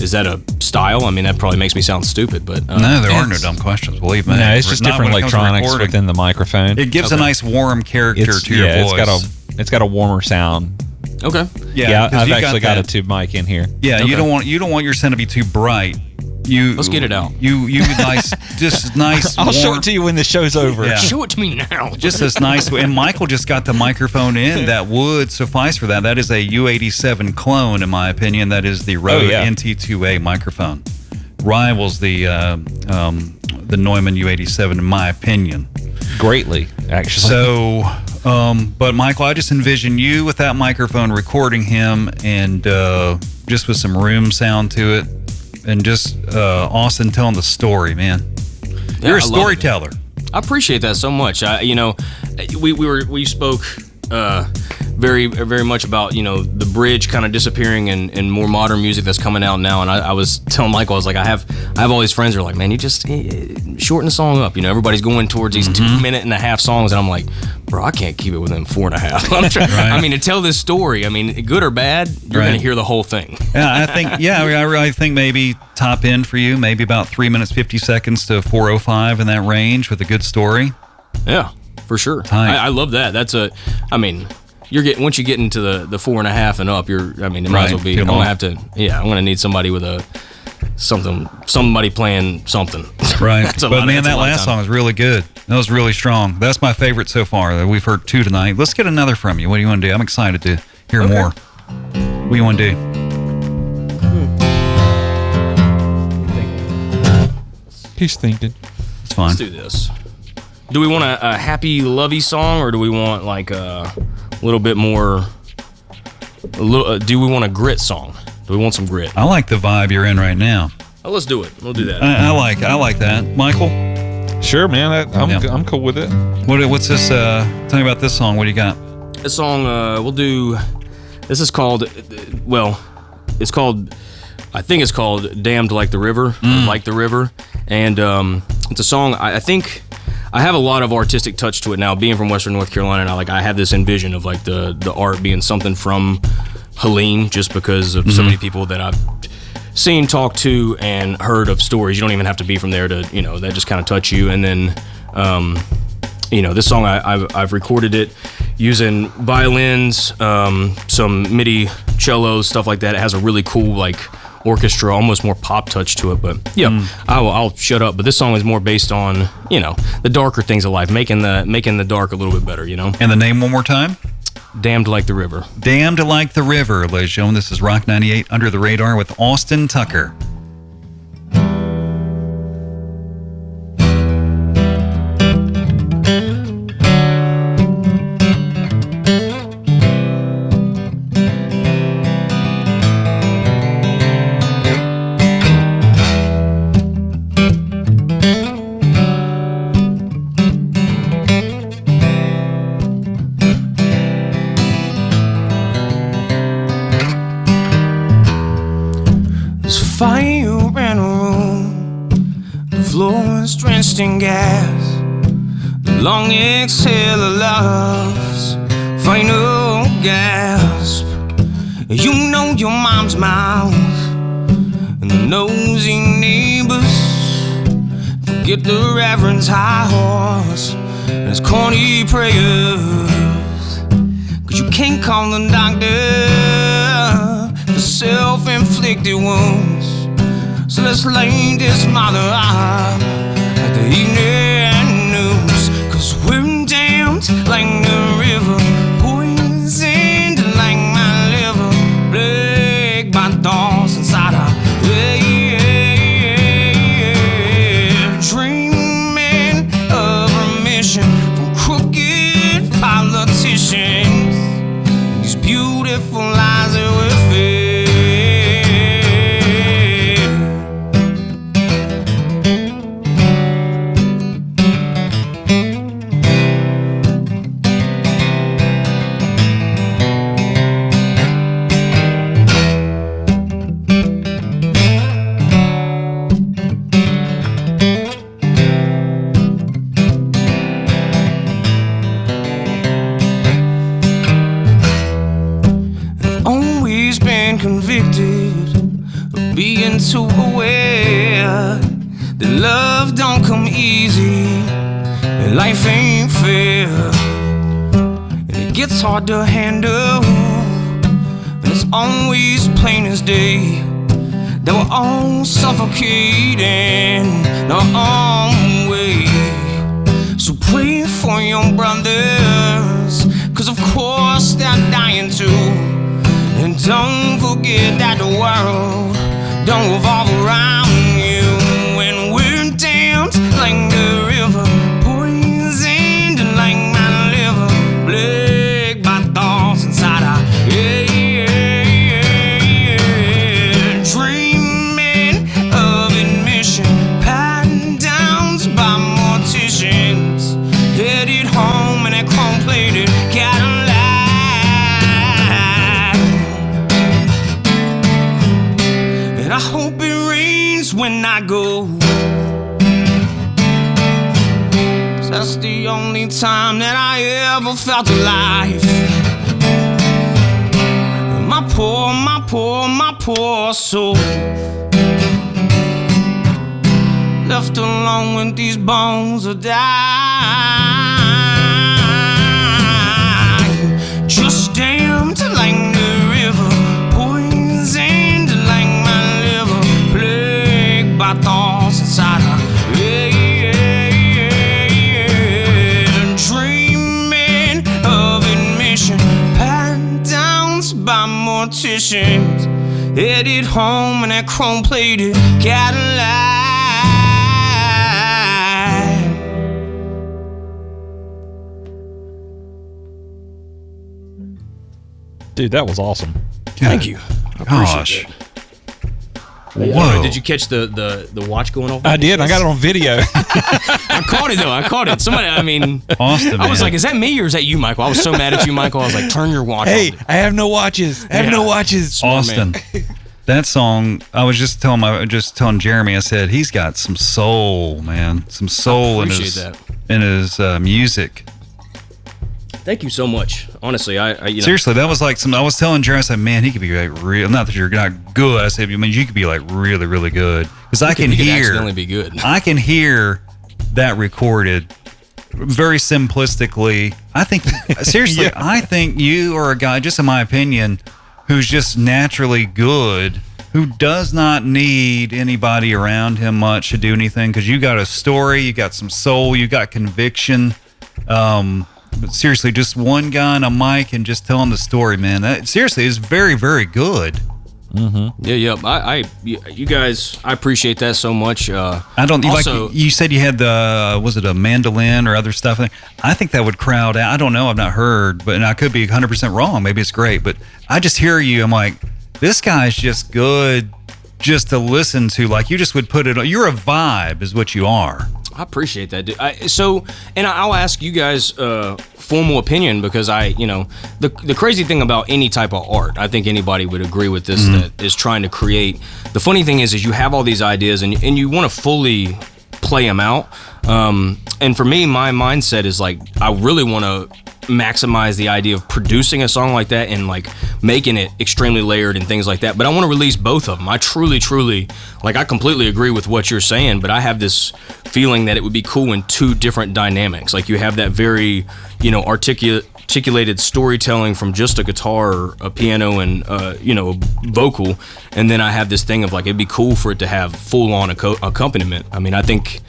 is that a style? I mean, that probably makes me sound stupid, but... no, there are no dumb questions, believe me. No, it's just Not different when it comes to electronics recording. within the microphone. It gives a nice warm character to your voice. It's got a warmer sound. Okay. Yeah, 'cause I've you actually got a that- tube mic in here. Yeah, Okay. you don't want your sound to be too bright. Let's get it out. You nice, just nice. I'll show warm- it to you when the show's over. Yeah. Show it to me now. Just this nice, and Michael just got the microphone in that would suffice for that. That is a U87 clone, in my opinion. That is the Rode NT2A microphone. Rivals the Neumann U87, in my opinion. Greatly, actually. So, but Michael, I just envision you with that microphone recording him, and just with some room sound to it, and just Austin telling the story, man. Yeah, You're a I love it, storyteller. I appreciate that so much. We spoke very very much about the bridge kind of disappearing and more modern music that's coming out now. And I was telling Michael, I was like, I have all these friends who are like, man, you just shorten the song up. Everybody's going towards these 2.5-minute songs, and I'm like, bro, I can't keep it within 4.5. I'm trying. Right. I mean, to tell this story, I mean, good or bad, you're gonna hear the whole thing. Yeah, I think. Yeah, I really think maybe top end for you, maybe about 3 minutes 50 seconds to 4:05 in that range with a good story. Yeah, for sure. Tight. I love that. You're getting, once you get into the 4.5 and up, it might as well be. Too I'm long. gonna have to. Yeah, I'm gonna need somebody with somebody playing something. Right. That's a But lot- man, that's a that lot of last time. song is really good. That was really strong. That's my favorite so far. We've heard 2 tonight. Let's get another from you. What do you want to do? I'm excited to hear more. What do you want to do? He's thinking. It's fine. Let's do this. Do we want a happy, lovey song, or do we want like a little bit more? Do we want a grit song? Do we want some grit? I like the vibe you're in right now. Oh, let's do it. We'll do that. I like that. Michael, Sure, man. I'm cool with it. what's this? Tell me about this song. What do you got? This song, we'll do. This is called. Well, it's called. I think it's called "Damned Like the River," or "Like the River," and it's a song. I think I have a lot of artistic touch to it now. Being from Western North Carolina, and I have this envision of like the art being something from Helene, just because of so many people that I've seen, talked to, and heard of stories. You don't even have to be from there to that just kind of touch you. And then this song I've recorded it using violins, some MIDI cellos, stuff like that. It has a really cool like orchestra, almost more pop touch to it. But yeah, I'll shut up. But this song is more based on the darker things of life, making the dark a little bit better. And the name one more time? Damned Like the River. Damned Like the River, ladies and gentlemen. This is Rock 98 Under the Radar with Austin Tucker. There's fire in a room. The floor is drenched in gas. The long exhale of love's final gasp. You know your mom's mouth and the nosy neighbors. Forget the reverend's high horse and his corny prayers. 'Cause you can't call the doctor for self-inflicted wounds. So let's lay this mother up at the evening news. 'Cause we're damned like the river, poisoned like my liver, plagued by thoughts inside our dreaming of remission from crooked politicians. These beautiful lies that we feel. Convicted of being too aware that love don't come easy and life ain't fair, and it gets hard to handle, and it's always plain as day that we're all suffocating our own way. So pray for your brothers, 'cause of course they're dying too. And don't forget that the world don't revolve around you. And we're damned like the river, poisoned like my liver, plagued by thoughts inside our dreaming of admission, patting downs by morticians, headed home in that chrome-plated Cadillac. I hope it rains when I go, 'cause that's the only time that I ever felt alive. My poor soul, left alone with these bones of dying. Just damned like the river, poisoned like my liver, plagued by thoughts inside her. Dreaming of admission, patting downs by morticians, headed home in that chrome-plated Cadillac. Dude, that was awesome. Thank you. I appreciate Gosh. that. Whoa. Did you catch the watch going off? I did. I got it on video. I caught it though. I caught it. Somebody. I mean, Austin, I was man. like, "Is that me or is that you, Michael?" I was so mad at you, Michael. I was like, "Turn your watch Hey, off." I have no watches. I have no watches. Smart Austin, man. that song. I was just telling Jeremy. I said he's got some soul, man. Some soul in appreciate his that. music. Thank you so much. Honestly, I you know, Seriously, that was like some. I was telling Jeremy, I said, man, he could be like real. Not that you're not good. I said, I mean, you could be like really, really good because I can he could hear. accidentally be good. I can hear that recorded very simplistically. I think seriously, I think you are a guy, just in my opinion, who's just naturally good, who does not need anybody around him much to do anything because you got a story, you got some soul, you got conviction. But seriously, just one guy on a mic and just telling the story, man. That seriously is very, very good. Mm-hmm. Yeah. You guys, I appreciate that so much. I don't. Also, like you said, you had was it a mandolin or other stuff? I think that would crowd out. I don't know. I've not heard, but and I could be 100% wrong. Maybe it's great, but I just hear you. I'm like, this guy's just good, just to listen to. Like you just would put it on. You're a vibe, is what you are. I appreciate that, dude. I'll ask you guys formal opinion because the crazy thing about any type of art, I think anybody would agree with this, that is trying to create. The funny thing is you have all these ideas and you want to fully play them out. And for me, my mindset is like, I really want to maximize the idea of producing a song like that and like making it extremely layered and things like that. But I want to release both of them. I truly, like, I completely agree with what you're saying, but I have this feeling that it would be cool in two different dynamics. Like, you have that very, articulated storytelling from just a guitar, a piano, and vocal, and then I have this thing of like, it'd be cool for it to have full-on accompaniment. I mean, I think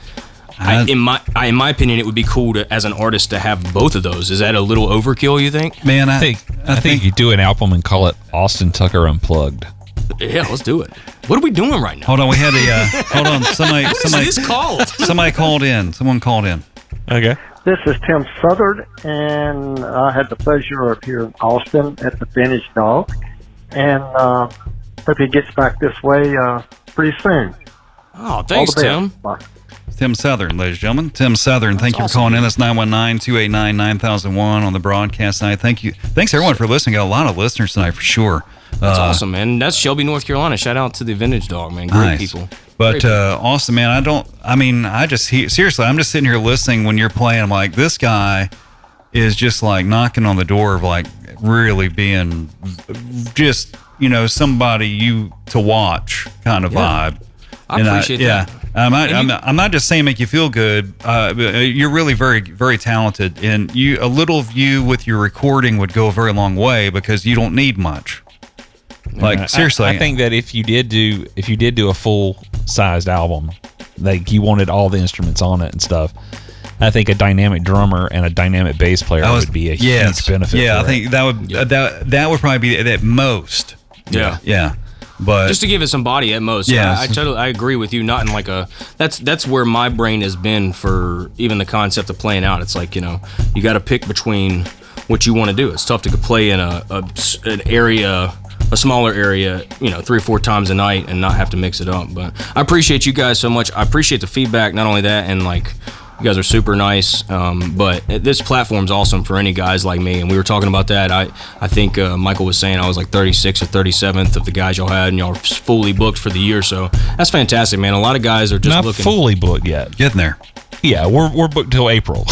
in my opinion, it would be cool to, as an artist, to have both of those. Is that a little overkill, you think? Man, I think you do an album and call it Austin Tucker Unplugged. Yeah, let's do it. What are we doing right now? Hold on, we had hold on. Somebody, what is this called? Somebody called in. Someone called in. Okay. This is Tim Southern, and I had the pleasure of here in Austin at the Vintage Dog, and hope he gets back this way pretty soon. Oh, thanks, Tim. Bye. Tim Southern, ladies and gentlemen. Tim Southern, thank you for calling in. That's 919-289-9001 on the broadcast tonight. Thank you. Thanks, everyone, for listening. Got a lot of listeners tonight, for sure. That's awesome, man. That's Shelby, North Carolina. Shout out to the Vintage Dog, man. Great people. But Austin, man, seriously, I'm just sitting here listening when you're playing. I'm like, this guy is just like knocking on the door of like really being just, somebody you to watch kind of vibe. I appreciate that. I'm not just saying make you feel good. You're really very, very talented, and a little of you with your recording would go a very long way because you don't need much. Like, seriously, I think that if you did do a full-sized album, like you wanted all the instruments on it and stuff, I think a dynamic drummer and a dynamic bass player would be a huge benefit. Yeah, for I think that would probably be at most. Yeah. But just to give it some body at most. Yeah, I agree with you. Not in like that's where my brain has been for even the concept of playing out. It's like, you got to pick between what you want to do. It's tough to play in an area, a smaller area, 3 or 4 times a night and not have to mix it up. But I appreciate you guys so much. I appreciate the feedback. Not only that, and like, you guys are super nice. But this platform's awesome for any guys like me. And we were talking about that. I think Michael was saying I was like 36th or 37th of the guys y'all had, and y'all are fully booked for the year. So that's fantastic, man. A lot of guys are just not fully booked yet. Getting there. Yeah, we're booked till April.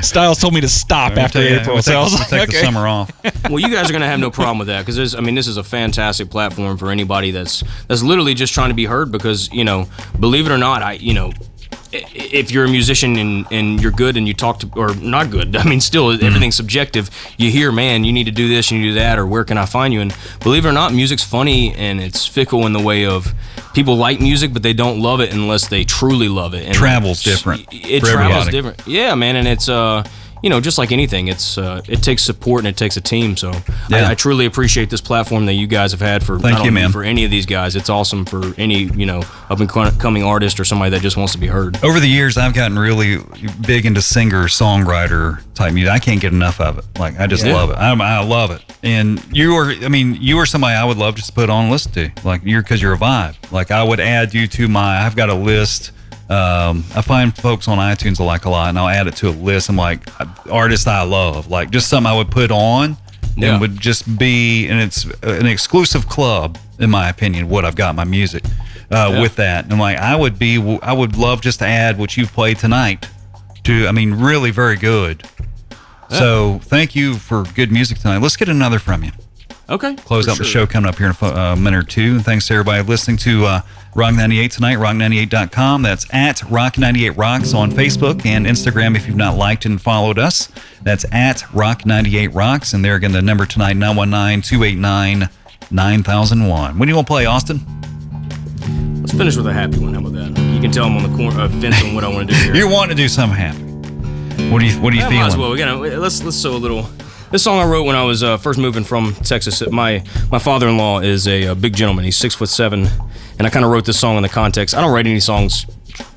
Styles told me to stop after April, so I was like, take the summer off. Well, you guys are gonna have no problem with that because this is a fantastic platform for anybody that's literally just trying to be heard. Because believe it or not, if you're a musician and you're good and you talk to, or not good, I mean, still everything's subjective. You hear, man, you need to do this, you need to do that, or where can I find you? And believe it or not, music's funny and it's fickle in the way of people like music, but they don't love it unless they truly love it. And travel's different. It travels different. Yeah, man, and it's just like anything, it takes support and it takes a team. So I truly appreciate this platform that you guys have had for for any of these guys. It's awesome for any up and coming artist or somebody that just wants to be heard. Over the years, I've gotten really big into singer songwriter type music. I can't get enough of it. Like, I just love it. I love it. And you are somebody I would love just to put on and listen to. Like, because you're a vibe. Like, I would add you to I've got a list. I find folks on iTunes I like a lot, and I'll add it to a list. I'm like, artists I love, like just something I would put on and would just be, and it's an exclusive club, in my opinion, what I've got my music with that. And like, I would love just to add what you've played tonight to, really very good. Yeah. So thank you for good music tonight. Let's get another from you. Okay. Close out the show coming up here in a minute or two. And thanks to everybody listening to Rock 98 tonight, rock98.com. That's at Rock98Rocks on Facebook and Instagram if you've not liked and followed us. That's at Rock98Rocks. And there again, the number tonight, 919-289-9001. When do you want to play, Austin? Let's finish with a happy one. How about that? You can tell I'm on the corner fence on what I want to do here. You're wanting to do something happy. What are you feeling? Might as well. Let's sew a little. This song I wrote when I was first moving from Texas. My father-in-law is a big gentleman. He's 6'7", and I kind of wrote this song in the context. I don't write any songs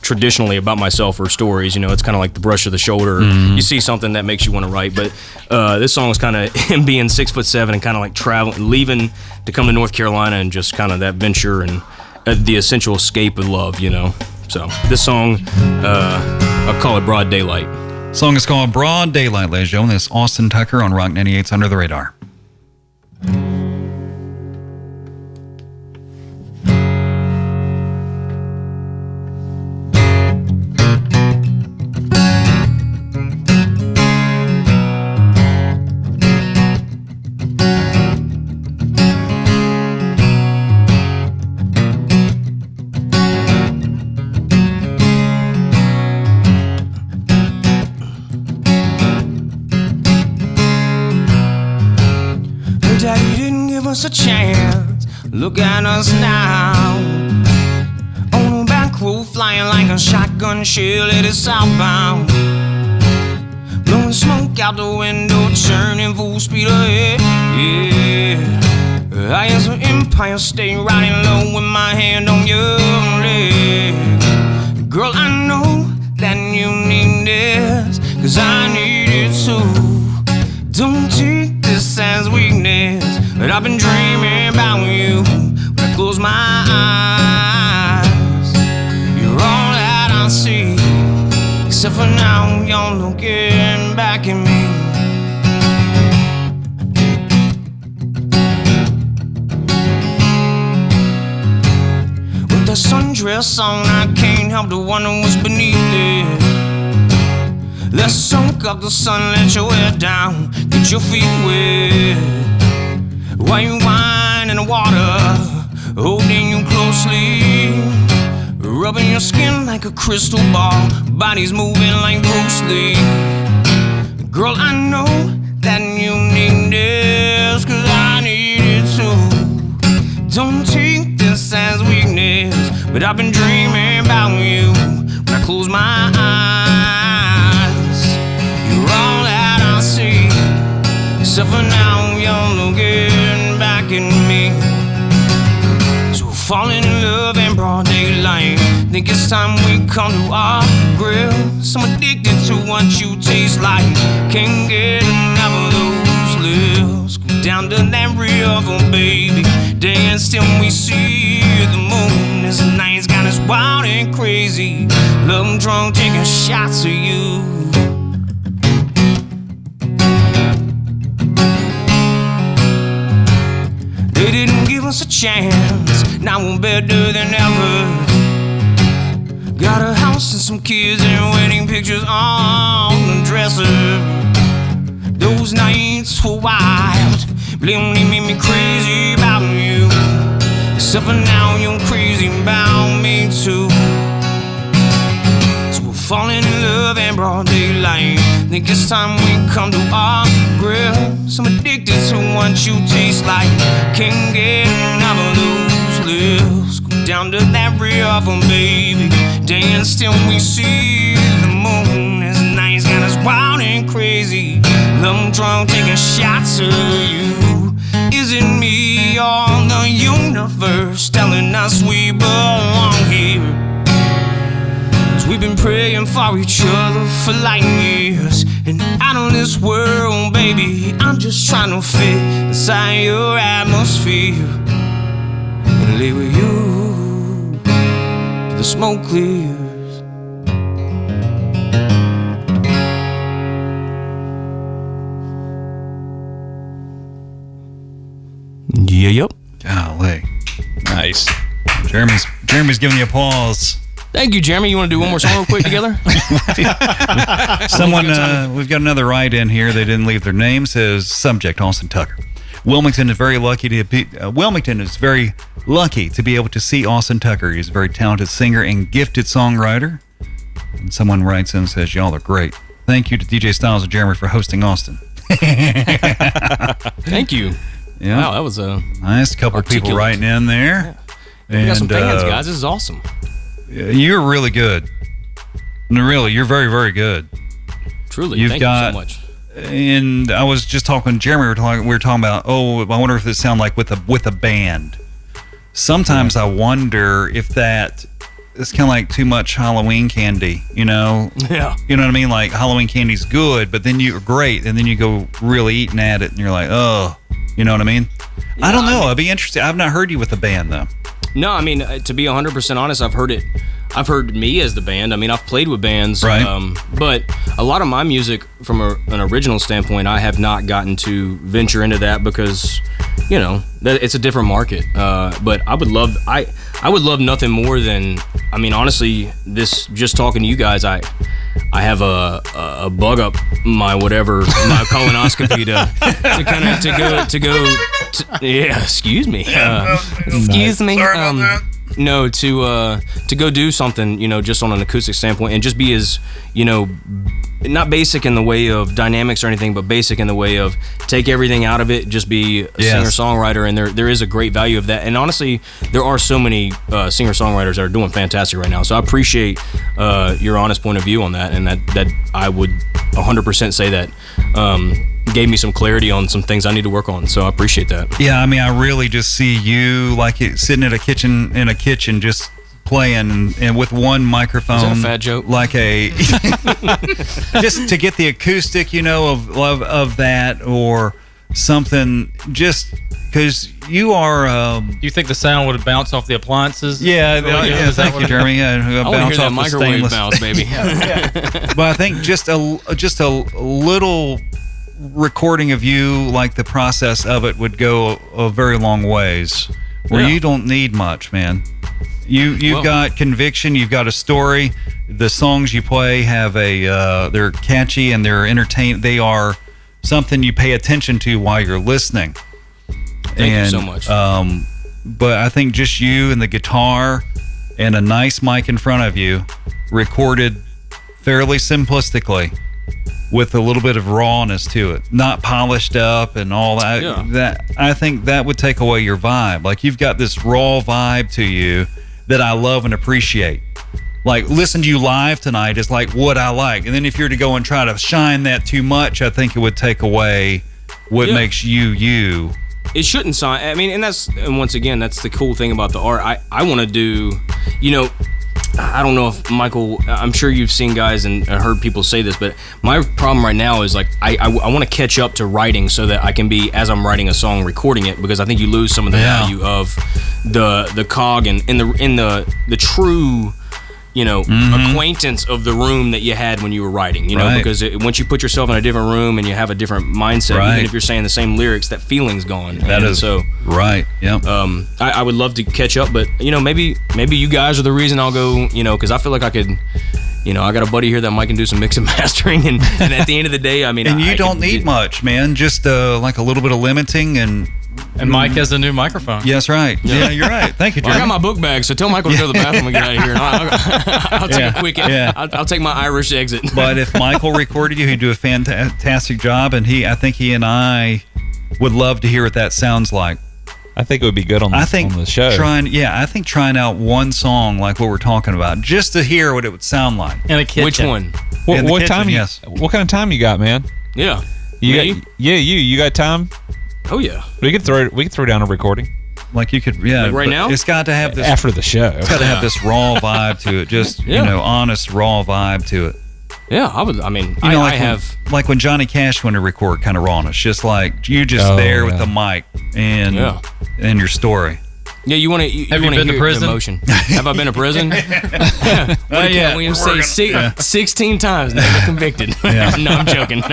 traditionally about myself or stories. It's kind of like the brush of the shoulder. You see something that makes you want to write. But this song is kind of him being 6'7" and kind of like traveling, leaving to come to North Carolina and just kind of that venture and the essential escape of love. So this song, I'll call it Broad Daylight. The song is called Broad Daylight, ladies and gentlemen. This is Austin Tucker on Rock 98's Under the Radar. us a chance. Look at us now. On a back road, flying like a shotgun shell, it is southbound. Blowing smoke out the window, turning full speed ahead. Yeah. I am an Empire State, riding low with my hand on your leg. Girl, I know that you need this, 'cause I need it too. Don't take this as weakness, but I've been dreaming about you. When I close my eyes, you're all that I see. Except for now, you're looking back at me. With the sundress on, I can't help to wonder what's beneath it. Let's soak up the sun, let your hair down, get your feet wet. While you whine in the water, holding you closely, rubbing your skin like a crystal ball, body's moving like Bruce Lee. Girl, I know that you need this, 'cause I need it too. Don't take this as weakness, but I've been dreaming about you. When I close my eyes, you're all that I see. Except for now, you're looking back at me. So falling in love in broad daylight, think it's time we come to our grill. So I'm addicted to what you taste like, can't get enough of those lips. Go down to that river, baby, dance till we see the moon. This night's got us wild and crazy, love I'm drunk, taking shots of you. They didn't give us a chance, now we're better than ever. Got a house and some kids and wedding pictures on the dresser. Those nights were wild, but they only made me crazy about you. Except for now, you're crazy about me too. So we're falling in love in broad daylight, think it's time we come to our grill. So I'm addicted to what you taste like, can't get enough of those lips. Go down to that river, baby, dance till we see the moon. This night's got us wild and crazy, love I'm drunk, taking shots of you. Is it me or the universe telling us we belong here? 'Cause we've been praying for each other for like years. And out of this world, baby, I'm just trying to fit inside your atmosphere and live with you till the smoke clears. Yeah, yep. Golly. Nice. Jeremy's giving you applause. Thank you, Jeremy. You want to do one more song real quick together? Someone, we've got another write-in here. They didn't leave their name. Says subject Austin Tucker. Wilmington is very lucky to be able to see Austin Tucker. He's a very talented singer and gifted songwriter. And someone writes in and says, "Y'all are great. Thank you to DJ Styles and Jeremy for hosting Austin." Thank you. Yeah. Wow, that was a nice couple of people writing in there. Yeah. We got some fans, guys. This is awesome. You're really good. No, really, you're very, very good. Truly, thank you so much. And I was just talking to Jeremy. We were talking about, I wonder if it sounds like with a band. Sometimes I wonder if that it's kind of like too much Halloween candy, you know? Yeah. You know what I mean? Like Halloween candy's good, but then you're great, and then you go really eating at it, and you're like, oh, you know what I mean? Yeah, I don't know. I'd be interested. I've not heard you with a band though. No, I mean, to be 100% honest, I've heard me as the band. I mean, I've played with bands, right. But a lot of my music, from an original standpoint, I have not gotten to venture into that because, you know, it's a different market. But I would love nothing more than, I mean, honestly, just talking to you guys, I have a bug up my colonoscopy to go. Yeah, excuse me. Excuse me. No, to go do something, just on an acoustic standpoint, and just be as, not basic in the way of dynamics or anything, but basic in the way of take everything out of it, just be a singer-songwriter, and there is a great value of that. And honestly, there are so many singer-songwriters that are doing fantastic right now. So I appreciate your honest point of view on that, and that I would 100% say that gave me some clarity on some things I need to work on. So I appreciate that. Yeah, I mean, I really just see you like sitting in a kitchen just playing and with one microphone. Is that a fat joke? Like just to get the acoustic, of that or something, just because you are. Do you think the sound would bounce off the appliances? Yeah, thank you, Jeremy. I want to hear that microwave bounce, baby. But I think just a little recording of you, like the process of it, would go a very long ways. Where you don't need much, man. You've got conviction. You've got a story. The songs you play have they're catchy and they're entertaining. They are something you pay attention to while you're listening. Thank you so much. But I think just you and the guitar and a nice mic in front of you, recorded fairly simplistically, with a little bit of rawness to it, not polished up and all that. Yeah. That I think that would take away your vibe. Like, you've got this raw vibe to you that I love and appreciate. Like, listen to you live tonight is like what I like. And then if you're to go and try to shine that too much, I think it would take away what makes you. It shouldn't sound. I mean, and once again, that's the cool thing about the art. I want to do, I don't know if Michael, I'm sure you've seen guys and heard people say this, but my problem right now is like I want to catch up to writing so that I can be, as I'm writing a song, recording it, because I think you lose some of the value of the cog and in the true acquaintance of the room that you had when you were writing, because once you put yourself in a different room and you have a different mindset, even if you're saying the same lyrics, that feeling's gone. Right. Yeah. I would love to catch up, but maybe you guys are the reason I'll go, because I feel like I could, I got a buddy here that might can do some mix and mastering, and at the end of the day, I mean, and you don't need much, man. Just like a little bit of limiting and Mike has a new microphone. Yes, right. Yeah, you're right. Thank you, Jeremy. I got my book bag, so tell Michael to go to the bathroom and get out of here. And I'll take a quick. Yeah. I'll take my Irish exit. But if Michael recorded you, he'd do a fantastic job, and I think he and I would love to hear what that sounds like. I think it would be good on the show. I think trying out one song like what we're talking about, just to hear what it would sound like. In a kitchen. Which one? What kitchen, time? Yes. What kind of time you got, man? Yeah. You got time? Oh yeah. We could throw down a recording. Like you could, Like right now? It's got to have this after the show. It's got to have this raw vibe to it. Just honest raw vibe to it. Yeah, I would. I mean, I have like when Johnny Cash went to record, kind of rawness. Just like you there with the mic and your story. Yeah, you want to. Have you been to prison? Emotion. Have I been to prison? We say 16 times, never convicted. Yeah. No, I'm joking.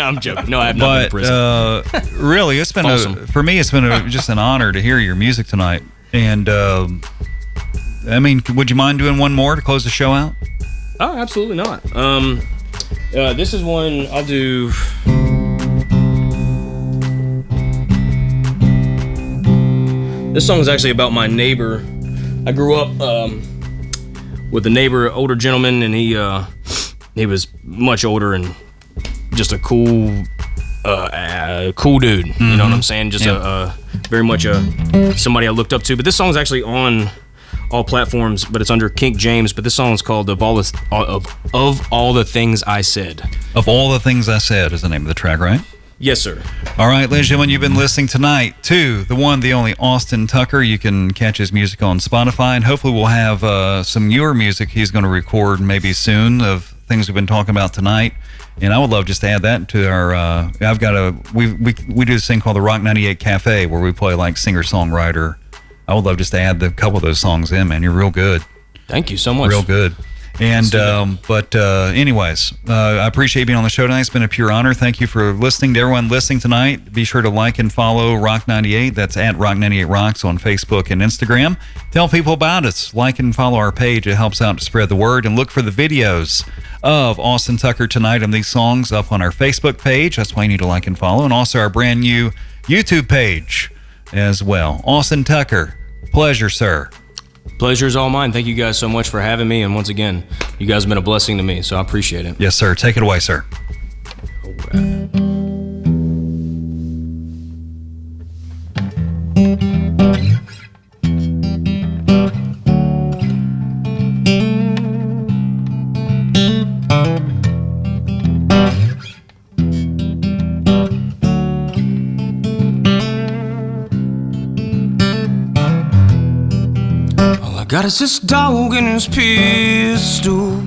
No, I have not been to prison. Really, it's been for me. It's been just an honor to hear your music tonight. And I mean, would you mind doing one more to close the show out? Oh, absolutely not. This is one I'll do. This song is actually about my neighbor. I grew up with a neighbor, older gentleman, and he was much older and just a cool dude. Mm-hmm. You know what I'm saying? Just a very much somebody I looked up to. But this song is actually on all platforms, but it's under King James. But this song is called "Of All the Things I Said." Of All the Things I Said is the name of the track, right? Yes, sir. All right, ladies and gentlemen, you've been listening tonight to the one, the only Austin Tucker. You can catch his music on Spotify, and hopefully we'll have some newer music he's going to record maybe soon of things we've been talking about tonight. And I would love just to add that to our. We do this thing called the Rock 98 Cafe where we play like singer-songwriter. I would love just to add a couple of those songs in, man. You're real good. Thank you so much. Real good. And anyways, I appreciate you being on the show tonight. It's been a pure honor. Thank you for listening. To everyone listening tonight, be sure to like and follow Rock 98. That's at Rock 98 Rocks on Facebook and Instagram. Tell people about us. Like and follow our page. It helps out to spread the word. And look for the videos of Austin Tucker tonight and these songs up on our Facebook page. That's why you need to like and follow. And also our brand new YouTube page as well. Austin Tucker, pleasure, sir. Pleasure is all mine. Thank you guys so much for having me. And once again, you guys have been a blessing to me, so I appreciate it. Yes, sir. Take it away, sir. Got us this dog and his pistol.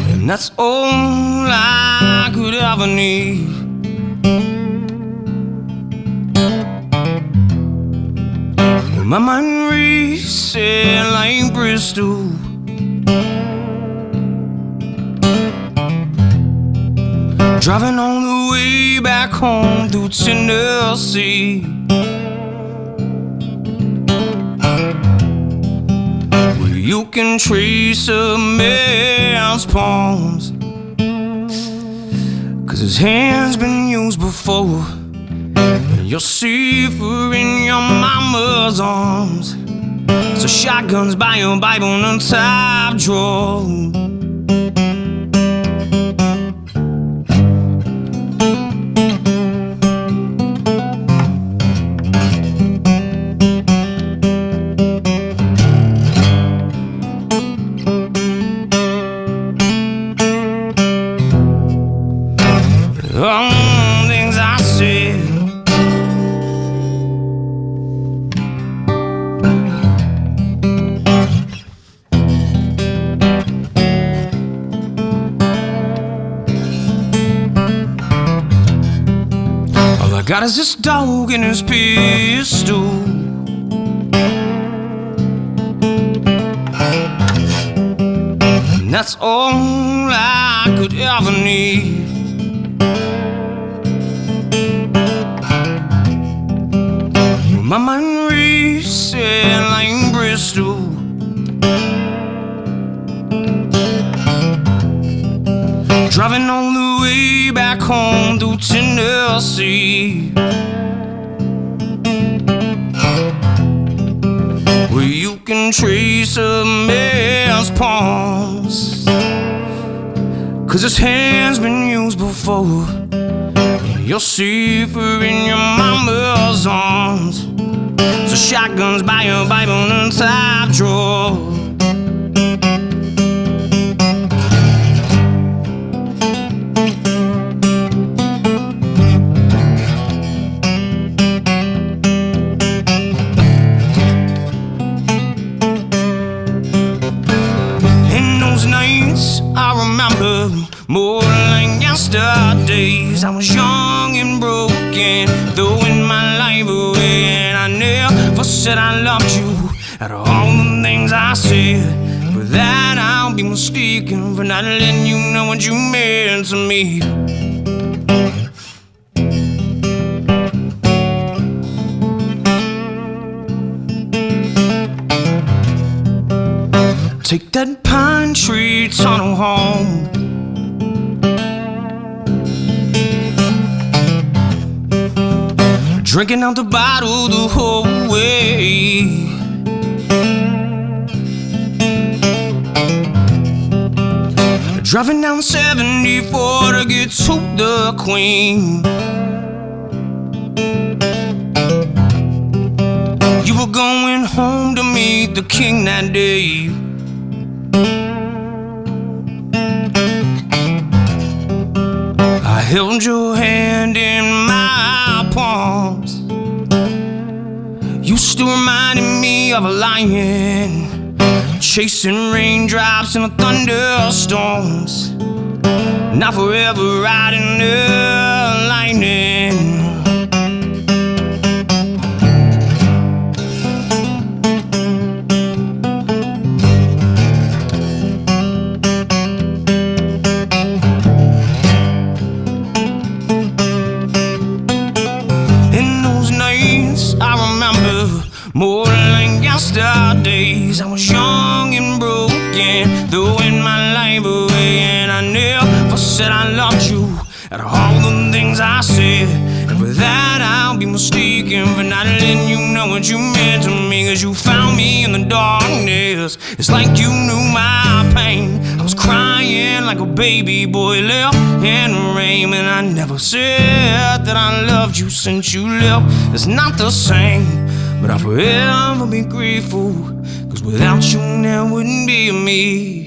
And that's all I could ever need. My mind racing like Bristol. Driving on the way back home through Tennessee. Where you can trace a man's palms, 'cause his hand's been used before. And you're safer in your mama's arms. So shotguns by your Bible in the top drawer. Things I said. All I got is this dog and his pistol. And that's all I could ever need. My mind racing like Bristol. Driving on the way back home through Tennessee. Where you can trace a man's palms, 'cause his hand's been used before. You're safer in your mama's arms. So shotguns by your Bible in the top drawer. In those nights I remember more like yesterdays. I was young and broken, throwing my life away, and I never said I loved you out of all the things I said. For that I'll be mistaken, for not letting you know what you meant to me. Take that pine tree tunnel home. Drinking out the bottle the whole way. Driving down 74 to get to the Queen. You were going home to meet the king that day. I held your hand in my palms. You still reminded me of a lion, chasing raindrops in the thunderstorms. Not forever riding the lightning. More like yesterdays, I was young and broken, throwing my life away, and I never said I loved you out of all the things I said. And for that I'll be mistaken for not letting you know what you meant to me. Cause you found me in the darkness. It's like you knew my pain. I was crying like a baby boy left in the rain. And I never said that I loved you since you left. It's not the same, but I'll forever be grateful. Cause without you there wouldn't be me.